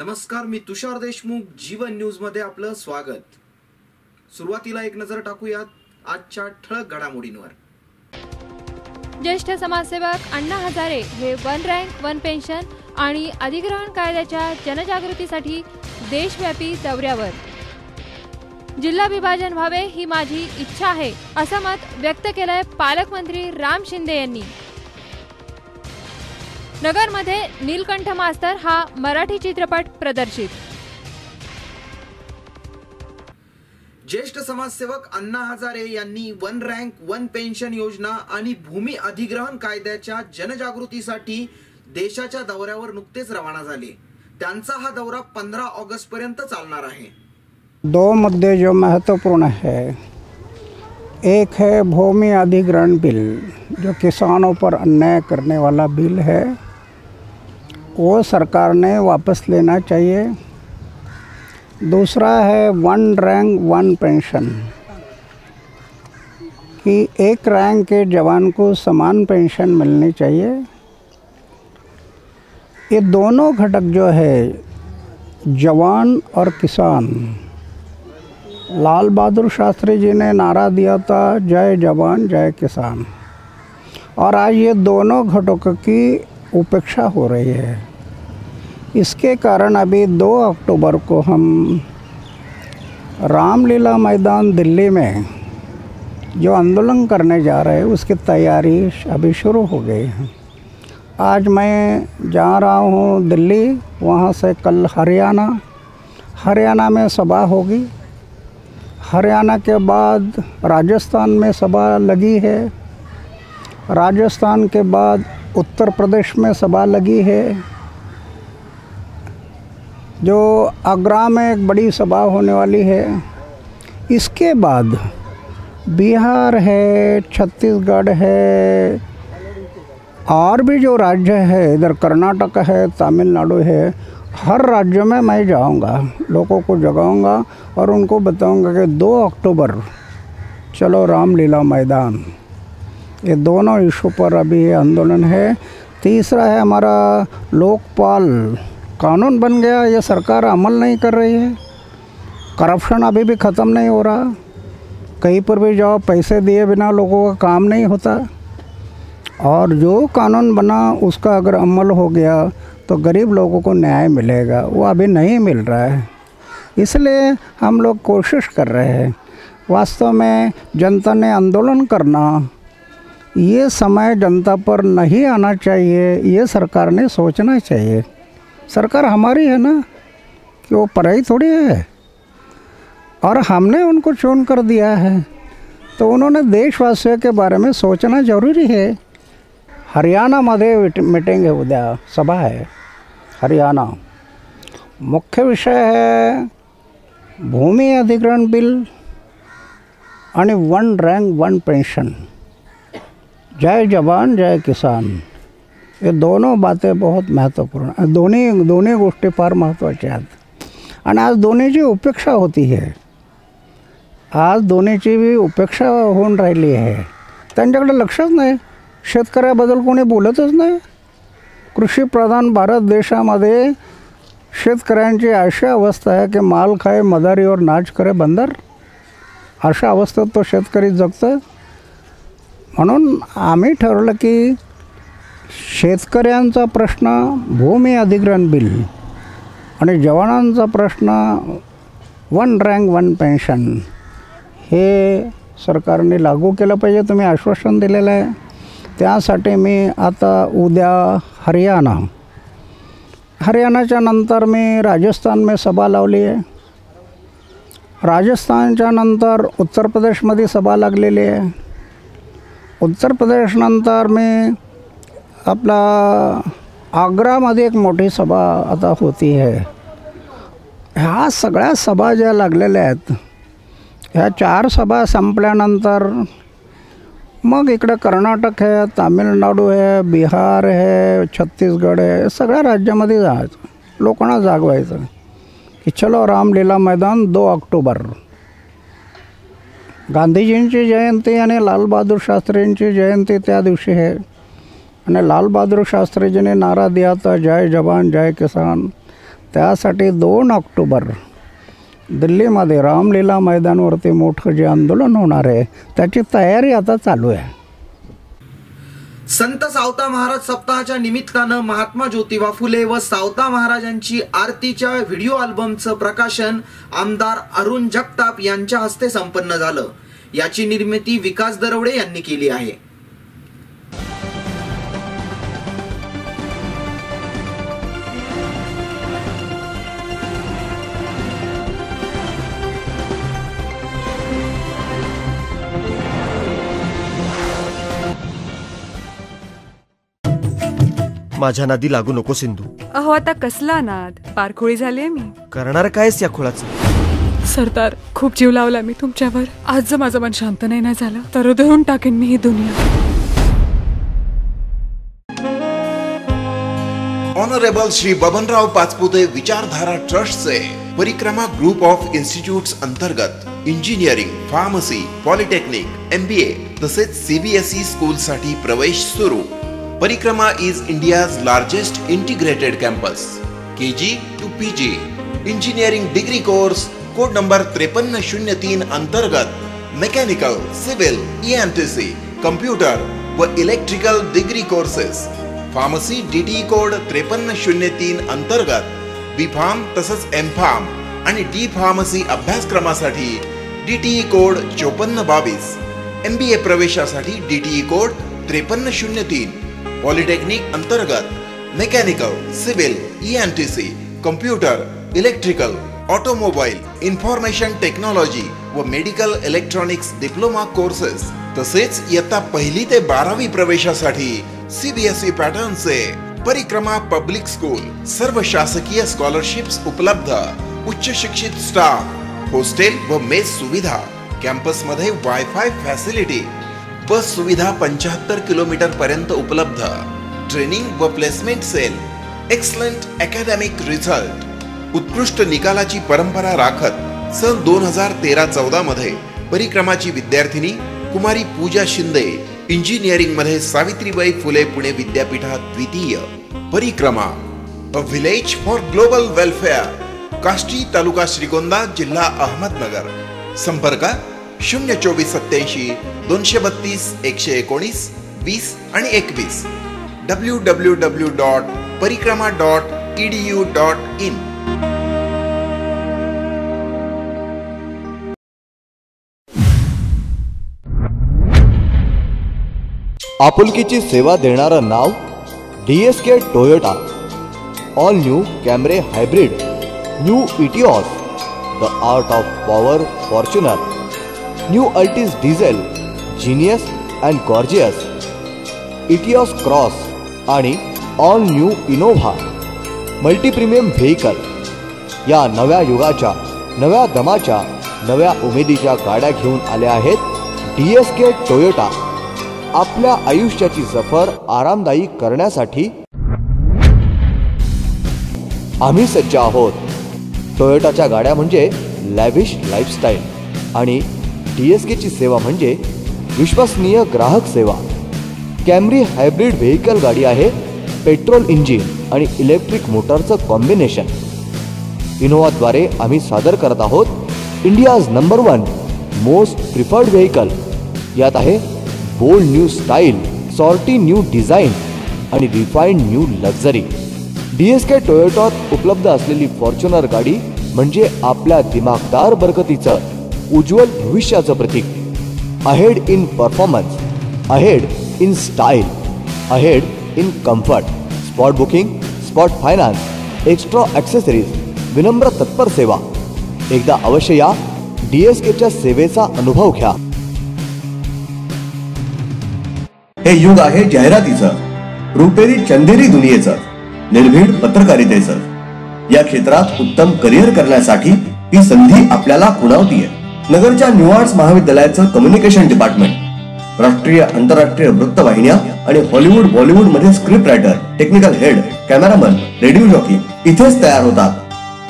नमस्कार, मी तुषार देशमुख. जीवन न्यूज मध्ये आपलं स्वागत. सुरुवातीला एक नजर टाकूयात आजच्या ठळक घडामोडींवर. ज्येष्ठ समाजसेवक अण्णा हजारे हे वन रँक वन पेन्शन आणि अधिग्रहण कायद्याच्या जनजागृतीसाठी देशव्यापी दौऱ्यावर. जिल्हा विभाजन व्हावे ही माझी इच्छा आहे असं मत व्यक्त केलंय पालकमंत्री राम शिंदे यांनी. नगरमध्ये नीलकंठ मास्तर हा मराठी चित्रपट प्रदर्शित. ज्येष्ठ समाजसेवक अण्णा हजारे यांनी वन रँक वन पेन्शन योजना आणि भूमी अधिग्रहण कायद्याच्या जनजागृतीसाठी देशाच्या दौऱ्यावर नुकतेच रवाना झाले. त्यांचा हा दौरा 15 ऑगस्ट पर्यंत चालणार आहे. दो मुद्दे जो महत्वपूर्ण है, एक है भूमि अधिग्रहण बिल जो किसानों पर अन्याय करने वाला बिल है, वो सरकार ने वापस लेना चाहिए. दूसरा है वन रैंक वन पेंशन कि एक रैंक के जवान को समान पेंशन मिलनी चाहिए. ये दोनों घटक जो है जवान और किसान, लाल बहादुर शास्त्री जी ने नारा दिया था जय जवान जय किसान, और आज ये दोनों घटकों की उपेक्षा हो रही है. इसके कारण अभी 2 अक्टूबर को हम रामलीला मैदान दिल्ली में जो आंदोलन करने जा रहे हैं उसकी तैयारी अभी शुरू हो गई है. आज मैं जा रहा हूँ दिल्ली, वहाँ से कल हरियाणा में सभा होगी. हरियाणा के बाद राजस्थान में सभा लगी है. राजस्थान के बाद उत्तर प्रदेश में सभा लगी है. जो आगरा में एक बड़ी सभा होने वाली है. इसके बाद बिहार है, छत्तीसगढ़ है, और भी जो राज्य है, इधर कर्नाटक है, तमिलनाडु है, हर राज्य में मैं जाऊंगा, लोगों को जगाऊंगा और उनको बताऊंगा कि 2 अक्टूबर चलो रामलीला मैदान. ये दोनों इशू पर अभी ये आंदोलन है. तीसरा है हमारा लोकपाल कानून बन गया, ये सरकार अमल नहीं कर रही है. करप्शन अभी भी ख़त्म नहीं हो रहा. कहीं पर भी जाओ, पैसे दिए बिना लोगों का काम नहीं होता. और जो कानून बना उसका अगर अमल हो गया तो गरीब लोगों को न्याय मिलेगा, वो अभी नहीं मिल रहा है. इसलिए हम लोग कोशिश कर रहे हैं. वास्तव में जनता ने आंदोलन करना, ये समय जनता पर नहीं आना चाहिए, ये सरकार ने सोचना चाहिए. सरकार हमारी है ना, कि वो पराई थोड़ी है, और हमने उनको चुन कर दिया है, तो उन्होंने देशवासियों के बारे में सोचना जरूरी है. हरियाणामध्ये मीटिंग है, उद्या सभा है हरियाणा. मुख्य विषय है भूमि अधिग्रहण बिल आणि वन रँक वन पेंशन. जय जवान जय किसान, ये दोनों बातें बहुत महत्वपूर्ण हैं. दोन्ही गोष्टी फार महत्त्वाच्या आहेत. आणि आज दोन्हीची उपेक्षा होती है. आज दोन्हीची भी उपेक्षा होऊन राहिली आहे. त्यांच्याकडे लक्षच नाही. शेतकऱ्याबद्दल कोणी बोलतच नाही. कृषीप्रधान भारत देशामध्ये शेतकऱ्यांची अशी अवस्था आहे की माल खाए मदारी और नाच करे बंदर, अशा अवस्थेत तो शेतकरी जगतो. म्हणून आम्ही ठरवलं की शेतकऱ्यांचा प्रश्न भूमी अधिग्रहण बिल आणि जवानांचा प्रश्न वन रँक वन पेन्शन हे सरकारने लागू केलं पाहिजे. तुम्ही आश्वासन दिलेलं आहे. त्यासाठी मी आता उद्या हरियाणाच्या नंतर मी राजस्थान में सभा लावली आहे. राजस्थानच्या नंतर उत्तर प्रदेशमध्ये सभा लागलेली आहे. उत्तर प्रदेश नंतर मी आपला आग्रामध्ये एक मोठी सभा आता होती आहे. ह्या सगळ्या सभा ज्या लागलेल्या आहेत, ह्या 4 सभा संपल्यानंतर मग इकडे कर्नाटक है, तामिळनाडू है, बिहार है, छत्तीसगढ़ है, सगळ्या राज्यामध्ये जायचं, लोकांना जागवायचं की चलो रामलीला मैदान 2 अक्टूबर. गांधीजींची जयंती आणि लाल बहादुर शास्त्रींची जयंती त्या दिवशी आहे. आणि लाल बहादुर शास्त्री जी ने नारा दिया था जय जवान जय किसान, त्यासाठी 2 ऑक्टोबर दिल्लीमध्ये रामलीला मैदानावरती मोठं जे आंदोलन होणार आहे त्याची तयारी आता चालू आहे. संत सावता महाराज सप्ताहाच्या निमित्तानं महात्मा ज्योतिबा फुले व सावता महाराजांची आरतीच्या व्हिडिओ अल्बमचं प्रकाशन आमदार अरुण जगताप यांच्या हस्ते संपन्न झालं. याची निर्मिती विकास दरवडे यांनी केली आहे. माझ्या नादी लागू नको सिंधू. अहो आता कसला नाद, पारखोळी झालीये मी. करणार कायस या खुळाचं? सरदार खूप जीव लावला मी तुमच्यावर. आज जर माझं मन शांत नाही झालं तर धरून टाकेन मी ही दुनिया. ऑनरेबल श्री बबनराव पाचपुते विचारधारा ट्रस्टचे परिक्रमा ग्रुप ऑफ इन्स्टिट्यूट्स अंतर्गत इंजिनिअरिंग, फार्मसी, पॉलिटेक्निक, MBA तसेच CBSE स्कूलसाठी प्रवेश सुरू. परिक्रमा is India's largest integrated campus. KG to PG engineering degree course code number 5303 अंतर्गत मेकॅनिकल, सिव्हिल, EMTC, कम्प्युटर व electrical degree courses. Pharmacy DTE code 5303 अंतर्गत B.Pharm तसंच M.Pharm आणि D फार्मसी अभ्यासक्रमासाठी DTE कोड 5422. MBA प्रवेशासाठी DTE कोड 5303. पॉलिटेक्निक अंतर्गत mechanical, civil, EMTC, computer, electrical, automobile, information technology व medical electronics diploma courses तसेच इयत्ता 1ली ते 12वी प्रवेशासाठी CBSE पॅटर्नचे परिक्रमा पब्लिक स्कूल. सर्व शासकीय स्कॉलरशिप्स उपलब्ध. उच्च शिक्षित स्टाफ, हॉस्टेल व मेस सुविधा. कॅम्पसमध्ये वायफाय फॅसिलिटी. बस सुविधा 75 किलोमीटर पर्यंत उपलब्ध. ट्रेनिंग व placement cell. Excellent academic result. उत्कृष्ट निकालाची परंपरा राखत सन 2013-14 मध्ये परिक्रमाची विद्यार्थिनी कुमारी पूजा शिंदे इंजिनिअरिंग मध्ये सावित्रीबाई फुले पुणे विद्यापीठात द्वितीय. Parikrama a village for global welfare. Kashti, taluka Shrigonda, जिल्हा अहमदनगर. संपर्क 02487 232 119 20 आणि 21. www.parikrama.edu.in. आपुलकीची सेवा देणारं नाव DSK Toyota. All new Camry hybrid, new Etios, the art of power Fortuner, new Altis diesel, genius and gorgeous, Etios Cross आणि all new Innova multi premium vehicle. या नव्या युगाच्या, नव्या दमाच्या, नव्या उमेदीच्या गाड्या घेऊन आल्या आहेत DSK टोयोटा. आपल्या आयुष्याची सफर आरामदायी करण्यासाठी आम्ही सज्ज आहोत. टोयोटाच्या गाड्या म्हणजे लॅविश लाईफस्टाईल आणि DSKची सेवा म्हणजे विश्वसनीय ग्राहक सेवा. कॅमरी हायब्रिड व्हेकल गाडी आहे पेट्रोल इंजिन आणि इलेक्ट्रिक मोटरचं कॉम्बिनेशन. इनोव्हाद्वारे आम्ही सादर करत आहोत India's number 1 most preferred vehicle. यात आहे bold new style, sporty new design आणि रिफाईंड न्यू लक्झरी. DSK टोयोटात उपलब्ध असलेली फॉर्च्युनर गाडी म्हणजे आपल्या दिमागदार बरकतीचं उज्ज्वल भविष्याचं प्रतीक. Ahead in performance, ahead in style, ahead in comfort. Spot booking, spot finance, extra accessories, विनम्र तत्पर सेवा. एकदा अवश्य या, DSKच्या सेवेचा अनुभव घ्या. हे युग आहे जाहिरातीचं, रुपेरी चंदेरी दुनियेचं, निर्भीड पत्रकारितेचं. या क्षेत्रात उत्तम करिअर करण्यासाठी ही संधी आपल्याला खुणावतीये. नगरच्या न्यू आर्ट्स महाविद्यालयाचं कम्युनिकेशन डिपार्टमेंट, राष्ट्रीय आंतरराष्ट्रीय वृत्तवाहिन्या आणि हॉलिवूड बॉलिवूड मध्ये script writer, technical head, cameraman, radio jockey इथेच तयार होतात.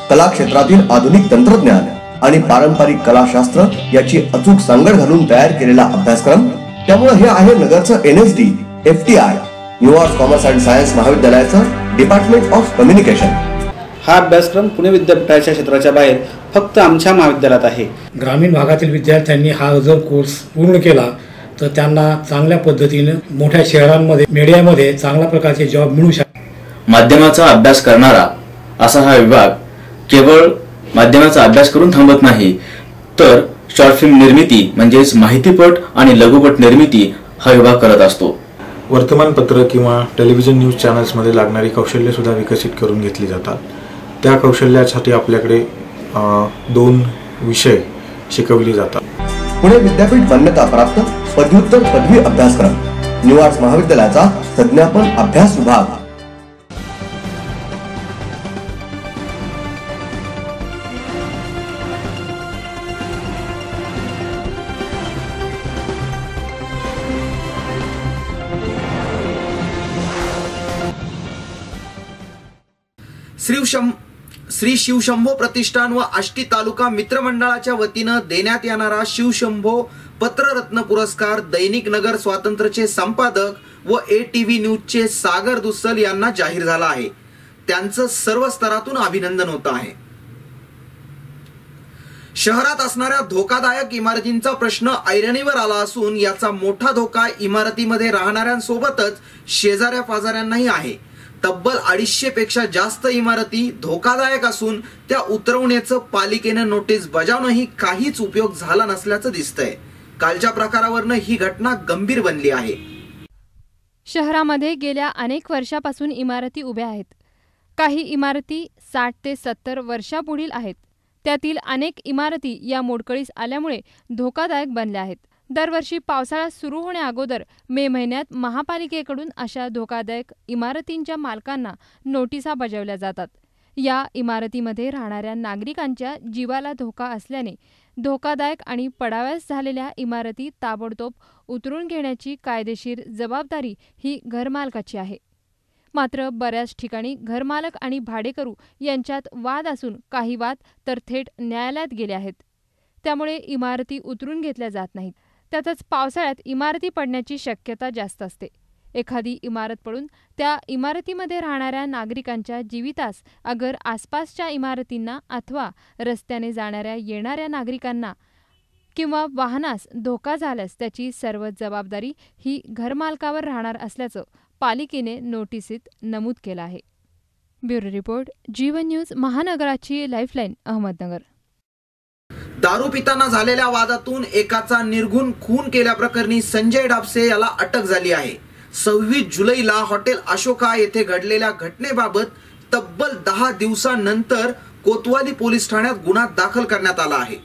कला क्षेत्रातील आधुनिक तंत्रज्ञान आणि पारंपरिक कलाशास्त्र याची अचूक सांगड घालून तयार केलेला अभ्यासक्रम. त्यामुळे हे आहे नगरचं NSD, FTI new arts commerce and science महाविद्यालयाचं डिपार्टमेंट ऑफ कम्युनिकेशन. हा अभ्यासक्रम पुणे विद्यापीठाच्या क्षेत्राच्या बाहेर फक्त आमच्या महाविद्यालयात आहे. ग्रामीण भागातील विद्यार्थ्यांनी हा जर कोर्स पूर्ण केला तर त्यांना चांगल्या पद्धतीने मोठ्या शहरांमध्ये मीडियामध्ये चांगल्या प्रकारचे जॉब मिळू शकतात. माध्यमाचा अभ्यास करणारा असा हा विभाग केवळ माध्यमाचा अभ्यास करून थांबत नाही, तर शॉर्ट फिल्म निर्मिती म्हणजेच माहितीपट आणि लघुपट निर्मिती हा विभाग करत असतो. वर्तमानपत्र किंवा टेलिव्हिजन न्यूज चॅनल्समध्ये लागणारी कौशल्य सुद्धा विकसित करून घेतली जातात. त्या कौशल्यासाठी आपल्याकडे 2 विषय शिकवले जातात. पुणे विद्यापीठ मान्यता प्राप्त पदव्युत्तर पदवी अभ्यासक्रम न्यू आर्ट्स महाविद्यालयाचा संज्ञापन अभ्यास विभाग. श्री शिवशंभो प्रतिष्ठान व आष्टी तालुका मित्रमंडळाच्या वतीनं देण्यात येणारा शिवशंभो पत्ररत्न पुरस्कार दैनिक नगर स्वातंत्र्यचे संपादक व ATV न्यूजचे सागर दुस्सल यांना जाहीर झाला आहे. त्यांचं सर्व स्तरातून अभिनंदन होत आहे. शहरात असणाऱ्या धोकादायक इमारतींचा प्रश्न ऐरणीवर आला असून याचा मोठा धोका इमारतीमध्ये राहणाऱ्यांसोबतच शेजाऱ्या पाजाऱ्यांनाही आहे. तब्बल 250 पेक्षा जास्त इमारती धोकादायक असून त्या उतरवण्याचं पालिकेनं नोटीस बजावूनही काहीच उपयोग झाला नसल्याचं दिसतंय. कालच्या प्रकारावरनं ही घटना गंभीर बनली आहे. शहरामध्ये गेल्या अनेक वर्षापासून इमारती उभ्या आहेत. काही इमारती 60 ते 70 वर्षापुढील आहेत. त्यातील अनेक इमारती या मोडकळीस आल्यामुळे धोकादायक बनल्या आहेत. दरवर्षी पावसाळा सुरू होण्याअगोदर मे महिन्यात महापालिकेकडून अशा धोकादायक इमारतींच्या मालकांना नोटिसा बजावल्या जातात. या इमारतीमध्ये राहणाऱ्या नागरिकांच्या जीवाला धोका असल्याने धोकादायक आणि पडाव्यास झालेल्या इमारती ताबडतोब उतरून घेण्याची कायदेशीर जबाबदारी ही घरमालकाची आहे. मात्र बऱ्याच ठिकाणी घरमालक आणि भाडेकरू यांच्यात वाद असून काही वाद तर थेट न्यायालयात गेले आहेत. त्यामुळे इमारती उतरून घेतल्या जात नाहीत. त्यातच पावसाळ्यात इमारती पडण्याची शक्यता जास्त असते. एखादी इमारत पडून त्या इमारतीमध्ये राहणाऱ्या नागरिकांच्या जीवितास अगर आसपासच्या इमारतींना अथवा रस्त्याने जाणाऱ्या येणाऱ्या नागरिकांना किंवा वाहनास धोका झाल्यास त्याची सर्व जबाबदारी ही घरमालकावर राहणार असल्याचं पालिकेने नोटिसीत नमूद केलं आहे. ब्युरो रिपोर्ट, जीवन न्यूज, महानगराची लाईफलाईन, अहमदनगर. दारू पिताना झालेल्या वादातून एकाचा निर्घुण खून केल्याप्रकरणी संजय ढापसे याला अटक झाली आहे. 26 जुलैला हॉटेल अशोका येथे घडलेल्या घटनेबाबत तब्बल 10 दिवसांनंतर कोतवाली पोलीस ठाण्यात गुन्हा दाखल करण्यात आला आहे.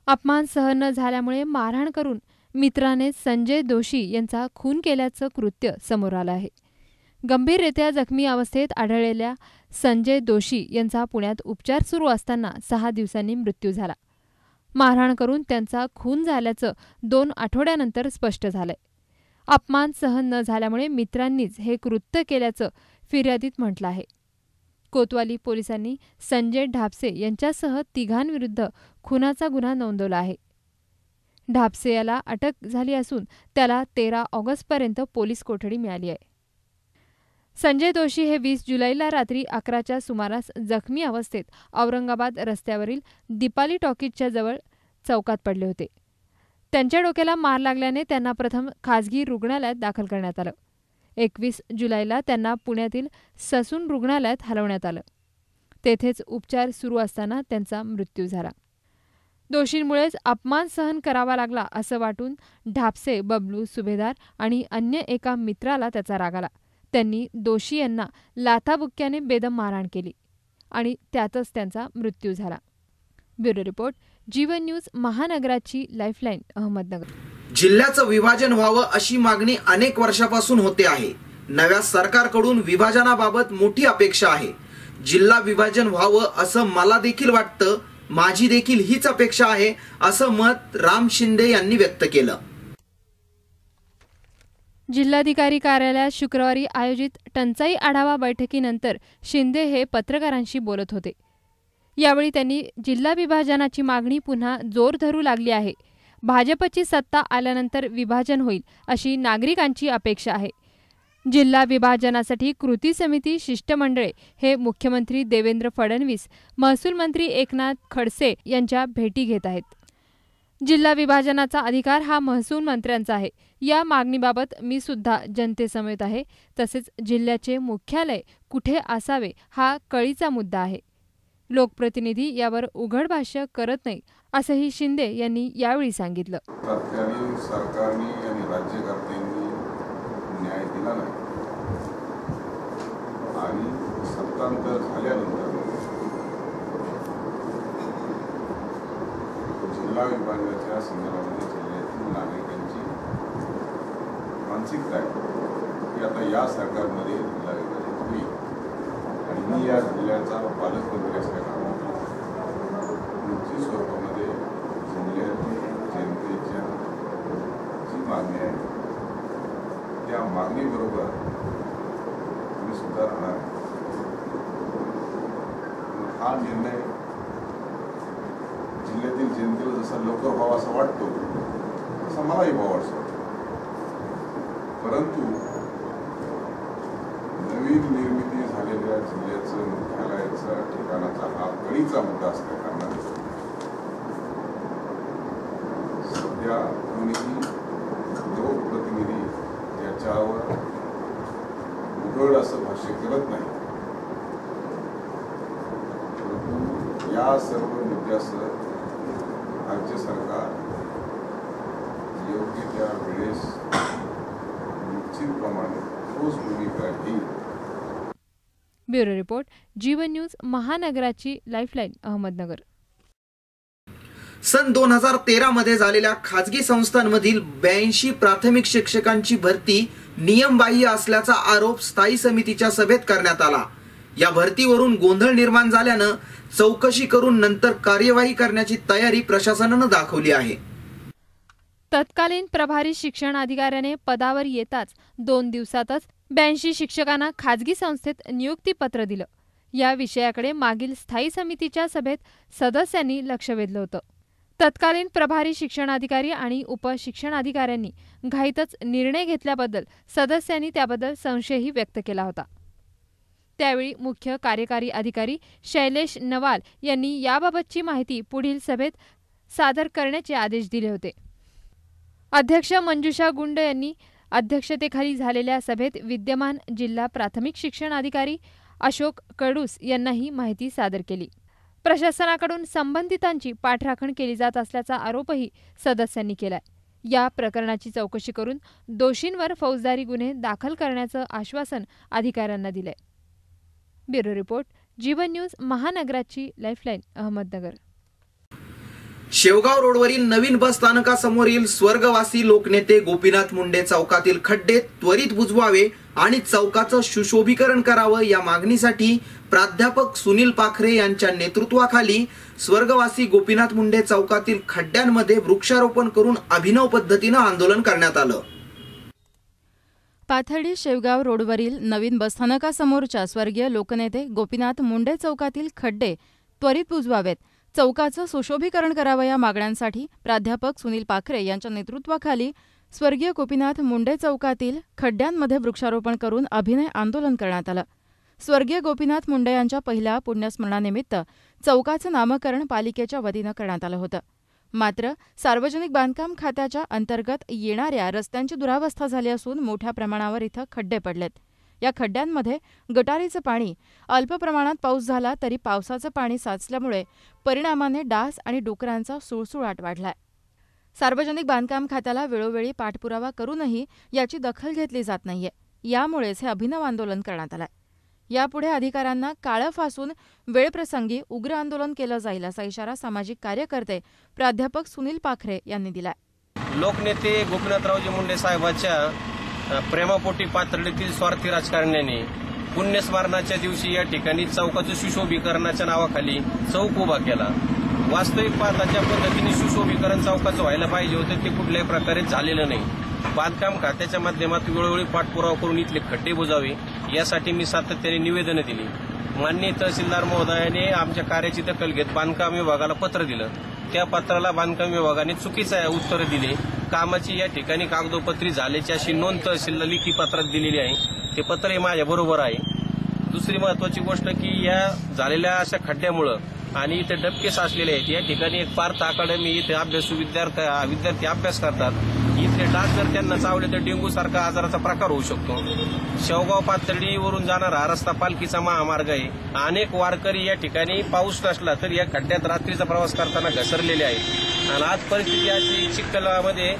अपमान सहन न झाल्यामुळे मारहाण करून मित्राने संजय दोशी यांचा खून केल्याचं कृत्य समोर आलं आहे. गंभीररित्या जखमी अवस्थेत आढळलेल्या संजय दोशी यांचा पुण्यात उपचार सुरू असताना 6 दिवसांनी मृत्यू झाला. मारहाण करून त्यांचा खून झाल्याचं 2 आठवड्यानंतर स्पष्ट झालंय. अपमान सहन न झाल्यामुळे मित्रांनीच हे कृत्य केल्याचं फिर्यादीत म्हटलं आहे. कोतवाली पोलिसांनी संजय ढापसे यांच्यासह 3 विरुद्ध खुनाचा गुन्हा नोंदवला आहे. ढापसे याला अटक झाली असून त्याला 13 ऑगस्टपर्यंत पोलीस कोठडी मिळाली आहे. संजय दोशी हे 20 जुलैला रात्री 11च्या सुमारास जखमी अवस्थेत औरंगाबाद रस्त्यावरील दीपाली टॉकीजच्या जवळ चौकात पडले होते. त्यांच्या डोक्याला मार लागल्याने त्यांना प्रथम खासगी रुग्णालयात दाखल करण्यात आलं. 21 जुलैला त्यांना पुण्यातील ससून रुग्णालयात हलवण्यात आलं. तेथेच उपचार सुरू असताना त्यांचा मृत्यू झाला. दोषींमुळेच अपमान सहन करावा लागला असं वाटून ढापसे, बबलू सुभेदार आणि अन्य एका मित्राला त्याचा राग आला. त्यांनी दोशी यांना लाथाबुक्क्याने बेदम मारहाण केली आणि त्यातच त्यांचा मृत्यू झाला. ब्युरो रिपोर्ट, जीवन न्यूज, महानगराची लाईफलाईन, अहमदनगर. जिल्ह्याचं विभाजन व्हावं अशी मागणी अनेक वर्षापासून होते आहे. नव्या सरकारकडून विभाजनाबाबत मोठी अपेक्षा आहे. जिल्हा विभाजन व्हावं असं मला देखील वाटतं. माझी देखील हीच अपेक्षा आहे असं मत राम शिंदे यांनी व्यक्त केलं. जिल्हाधिकारी कार्यालयात शुक्रवारी आयोजित टंचाई आढावा बैठकीनंतर शिंदे हे पत्रकारांशी बोलत होते. यावेळी त्यांनी जिल्हा विभाजनाची मागणी पुन्हा जोर धरू लागली आहे. भाजपची सत्ता आल्यानंतर विभाजन होईल अशी नागरिकांची अपेक्षा आहे. जिल्हा विभाजनासाठी कृती समिती शिष्टमंडळे हे मुख्यमंत्री देवेंद्र फडणवीस, महसूल मंत्री एकनाथ खडसे यांच्या भेटी घेत आहेत. जिल्हा विभाजनाचा अधिकार हा महसूल मंत्र्यांचा आहे. या मागणीबाबत मी सुद्धा जनतेसमवेत आहे. तसेच जिल्ह्याचे मुख्यालय कुठे असावे हा कळीचा मुद्दा आहे. लोकप्रतिनिधी यावर उघड भाष्य करत नाही असंही शिंदे यांनी यावेळी सांगितलं. सरकारने आणि राज्यकर्त्यांनी न्याय दिला नाही आणि सत्तांतर झाल्यानंतर जिल्हा विभागाच्या संदर्भामध्ये जिल्ह्यातील नागरिकांची मानसिकता आहे की आता या सरकारमध्ये जिल्हा विभाजित होईल आणि मी या जिल्ह्याचा पालकमंत्री असल्याकारणाने निश्चित स्वरूपामध्ये जिल्ह्यातील जनतेच्या जी मागणी आहे त्या मागणीबरोबर मी सुद्धा राहणार आहे. हा निर्णय जिल्ह्यातील जनतेला जसा लवकर व्हावा असं वाटतो तसा मलाही व्हावा असं वाटतं. परंतु नवीन निर्मिती झालेल्या जिल्ह्याचं मुख्यालयाचा ठिकाणाचा हा कळीचा मुद्दा असल्या कारणाने सध्या कोणीही लोकप्रतिनिधी त्याच्यावर उघड असं भाष्य करत नाही. परंतु या सर्व मुद्द्यासह राज्य सरकार योग्य त्या वेळेस निश्चितप्रमाणे ठोस भूमिका घेईल. ब्युरो रिपोर्ट, जीवन न्यूज, महानगराची लाईफलाईन, अहमदनगर. सन 2013 मध्ये झालेल्या खाजगी संस्थांमधील 82 प्राथमिक शिक्षकांची भरती नियमबाह्य असल्याचा आरोप स्थायी समितीच्या सभेत करण्यात आला. या भरतीवरून गोंधळ निर्माण झाल्यानं चौकशी करून नंतर कार्यवाही करण्याची तयारी प्रशासनानं दाखवली आहे. तत्कालीन प्रभारी शिक्षण अधिकाऱ्याने पदावर येताच 2 दिवसातच 82 शिक्षकांना खाजगी संस्थेत नियुक्तीपत्र दिलं. या विषयाकडे मागील स्थायी समितीच्या सभेत सदस्यांनी लक्ष वेधलं होतं. तत्कालीन प्रभारी शिक्षणाधिकारी आणि उपशिक्षणाधिकाऱ्यांनी घाईतच निर्णय घेतल्याबद्दल सदस्यांनी त्याबद्दल संशयही व्यक्त केला होता. त्यावेळी मुख्य कार्यकारी अधिकारी शैलेश नवाल यांनी याबाबतची माहिती पुढील सभेत सादर करण्याचे आदेश दिले होते. अध्यक्ष मंजुषा गुंड यांनी अध्यक्षतेखाली झालेल्या सभेत विद्यमान जिल्हा प्राथमिक शिक्षण अधिकारी अशोक कडूस यांना ही माहिती सादर केली. प्रशासनाकडून संबंधितांची पाठराखण केली जात असल्याचा आरोपही सदस्यांनी केलाय. या प्रकरणाची चौकशी करून दोषींवर फौजदारी गुन्हे दाखल करण्याचं आश्वासन अधिकाऱ्यांना दिलंय. ब्युरो रिपोर्ट, जीवन न्यूज, महानगराची लाईफलाईन, अहमदनगर. शेवगाव रोडवरील नवीन बस स्थानकासमोरील स्वर्गवासी लोकनेते गोपीनाथ मुंडे चौकातील खड्डे त्वरित बुजवावे आणि चौकाचं सुशोभीकरण करावं या मागणीसाठी प्राध्यापक सुनील पाखरे यांच्या नेतृत्वाखाली स्वर्गवासी गोपीनाथ मुंडे चौकातील खड्ड्यांमध्ये वृक्षारोपण करून अभिनव पद्धतीनं आंदोलन करण्यात आलं. पाथर्डी शेवगाव रोडवरील नवीन बसस्थानकासमोरच्या स्वर्गीय लोकनेते गोपीनाथ मुंडे चौकातील खड्डे त्वरित बुजवावेत, चौकाचं सुशोभीकरण करावं या मागण्यांसाठी प्राध्यापक सुनील पाखरे यांच्या नेतृत्वाखाली स्वर्गीय गोपीनाथ मुंडे चौकातील खड्ड्यांमध्ये वृक्षारोपण करून अभिनय आंदोलन करण्यात आलं. स्वर्गीय गोपीनाथ मुंडे यांच्या पहिल्या पुण्यस्मरणानिमित्त चौकाचं नामकरण पालिकेच्या वतीनं करण्यात आलं होतं. मात्र सार्वजनिक बांधकाम खात्याच्या अंतर्गत येणाऱ्या रस्त्यांची दुरावस्था झाली असून मोठ्या प्रमाणावर इथं खड्डे पडलेत. या खड्ड्यांमध्ये गटारीचं पाणी, अल्प प्रमाणात पाऊस झाला तरी पावसाचं पाणी साचल्यामुळे परिणामाने डास आणि डुकरांचा सुळसुळाट वाढलाय. सार्वजनिक बांधकाम खात्याला वेळोवेळी पाठपुरावा करूनही याची दखल घेतली जात नाहीये. यामुळेच हे अभिनव आंदोलन करण्यात आलंय. यापुढे अधिकाऱ्यांना काळं फासून वेळप्रसंगी उग्र आंदोलन केलं जाईल असा इशारा सामाजिक कार्यकर्ते प्राध्यापक सुनील पाखरे यांनी दिलाय. लोकनेते गोपीनाथरावजी मुंडे साहेबांच्या प्रेमापोटी पाथर्डीतील स्वार्थी राजकारण्याने पुण्यस्मरणाच्या दिवशी या ठिकाणी चौकाचं सुशोभीकरणाच्या नावाखाली चौक उभा केला. वास्तविक पाहता ज्या पद्धतीने सुशोभीकरण चौकाचं व्हायला पाहिजे होतं ते कुठल्याही प्रकारे झालेलं नाही. बांधकाम खात्याच्या माध्यमातून वेळोवेळी पाठपुरावा करून इथले खड्डे बुजावे यासाठी मी सातत्याने निवेदनं दिली. माननीय तहसीलदार महोदयाने आमच्या कार्याची दखल घेत बांधकाम विभागाला पत्र दिलं. त्या पत्राला बांधकाम विभागाने चुकीचं उत्तर दिले कामाची या ठिकाणी कागदोपत्री झाल्याची अशी नोंद तहसीलला लिखी पत्रात दिलेली आहे. ते पत्रही माझ्या बरोबर आहे. दुसरी महत्वाची गोष्ट की या झालेल्या अशा खड्ड्यामुळं आणि इथे डबके साचलेले आहेत. या ठिकाणी एक पार्थ अकादमी इथे विद्यार्थी अभ्यास करतात. इथले डास जर त्यांना चावले तर डेंग्यू सारखा आजाराचा प्रकार होऊ शकतो. शेवगाव पाथर्डीवरून जाणारा हा रस्ता पालखीचा महामार्ग आहे. अनेक वारकरी या ठिकाणी पाऊस नसला तर या खड्ड्यात रात्रीचा प्रवास करताना घसरलेले आहेत आणि आज परिस्थिती अशी चिखलामध्ये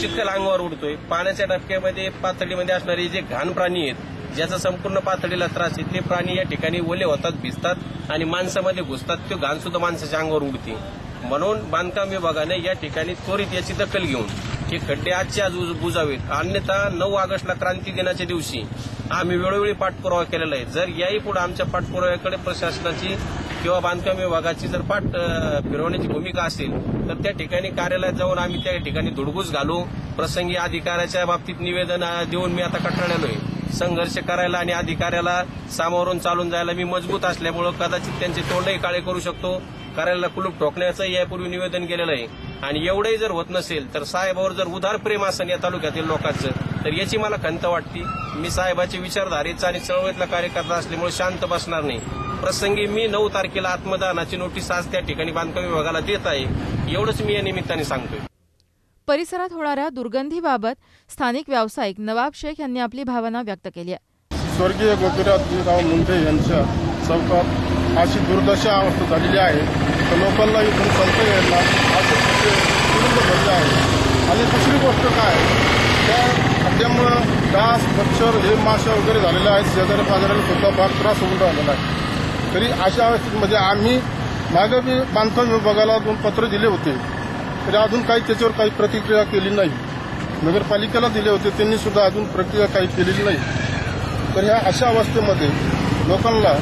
चिखल अंगावर उडतोय. पाण्याच्या डबक्यामध्ये पाथर्डीमध्ये असणारे जे घाण प्राणी आहेत ज्याचा संपूर्ण पातळीला त्रास आहे ते प्राणी या ठिकाणी ओले होतात, भिजतात आणि माणसामध्ये घुसतात. तो घाण सुद्धा माणसाच्या अंगावर उडते. म्हणून बांधकाम विभागाने या ठिकाणी त्वरित याची दखल घेऊन हे खड्डे आजच्या आज बुजावेत. अन्यथा 9 ऑगस्टला क्रांती दिनाच्या दिवशी आम्ही वेळोवेळी पाठपुरावा केलेला आहे. जर याही पुढे आमच्या पाठपुराव्याकडे प्रशासनाची किंवा बांधकाम विभागाची जर पाठ फिरवण्याची भूमिका असेल तर त्या ठिकाणी कार्यालयात जाऊन आम्ही त्या ठिकाणी धुडगूस घालू. प्रसंगी अधिकाऱ्याच्या बाबतीत निवेदन देऊन मी आता कंटाळलेलोय. संघर्ष करायला आणि अधिकाऱ्याला सामोरून चालून जायला मी मजबूत असल्यामुळे कदाचित त्यांचे तोंडही काळे करू शकतो. कार्यालयाला कुलूप ठोकण्याचंही यापूर्वी निवेदन केलेलं आहे. आणि एवढंही जर होत नसेल तर साहेबावर जर उदार प्रेम असेल या तालुक्यातील लोकांचं तर याची मला खंत वाटते. मी साहेबाची विचारधारेचा आणि चळवळीतला कार्यकर्ता असल्यामुळे शांत बसणार नाही. प्रसंगी मी 9 तारखेला आत्मदानाची नोटीस आज त्या ठिकाणी बांधकाम विभागाला देत आहे. एवढंच मी या निमित्ताने सांगतोय. परिसरात होणाऱ्या दुर्गंधीबाबत स्थानिक व्यावसायिक नवाब शेख यांनी आपली भावना व्यक्त केली आहे. स्वर्गीय गोपीनाथराव मुंडे यांच्या चौकात अशी दुर्दशा अवस्था झालेली आहे तर लोकांना इथून चालता यायला असं भरलं आहे. आणि दुसरी गोष्ट काय त्या खड्ड्यामुळं डास मच्छर हे माशा वगैरे झालेले आहेत. शेजारी पाजाऱ्याला सुद्धा फार त्रास होऊन राहिलेला आहे. तरी अशा अवस्थेमध्ये आम्ही मागे बी बांधकाम विभागाला 2 पत्र दिले होते तरी अजून काही त्याच्यावर काही प्रतिक्रिया केली नाही. नगरपालिकेला दिले होते त्यांनी सुद्धा अजून प्रक्रिया काही केलेली नाही. तर ह्या अशा अवस्थेमध्ये लोकांना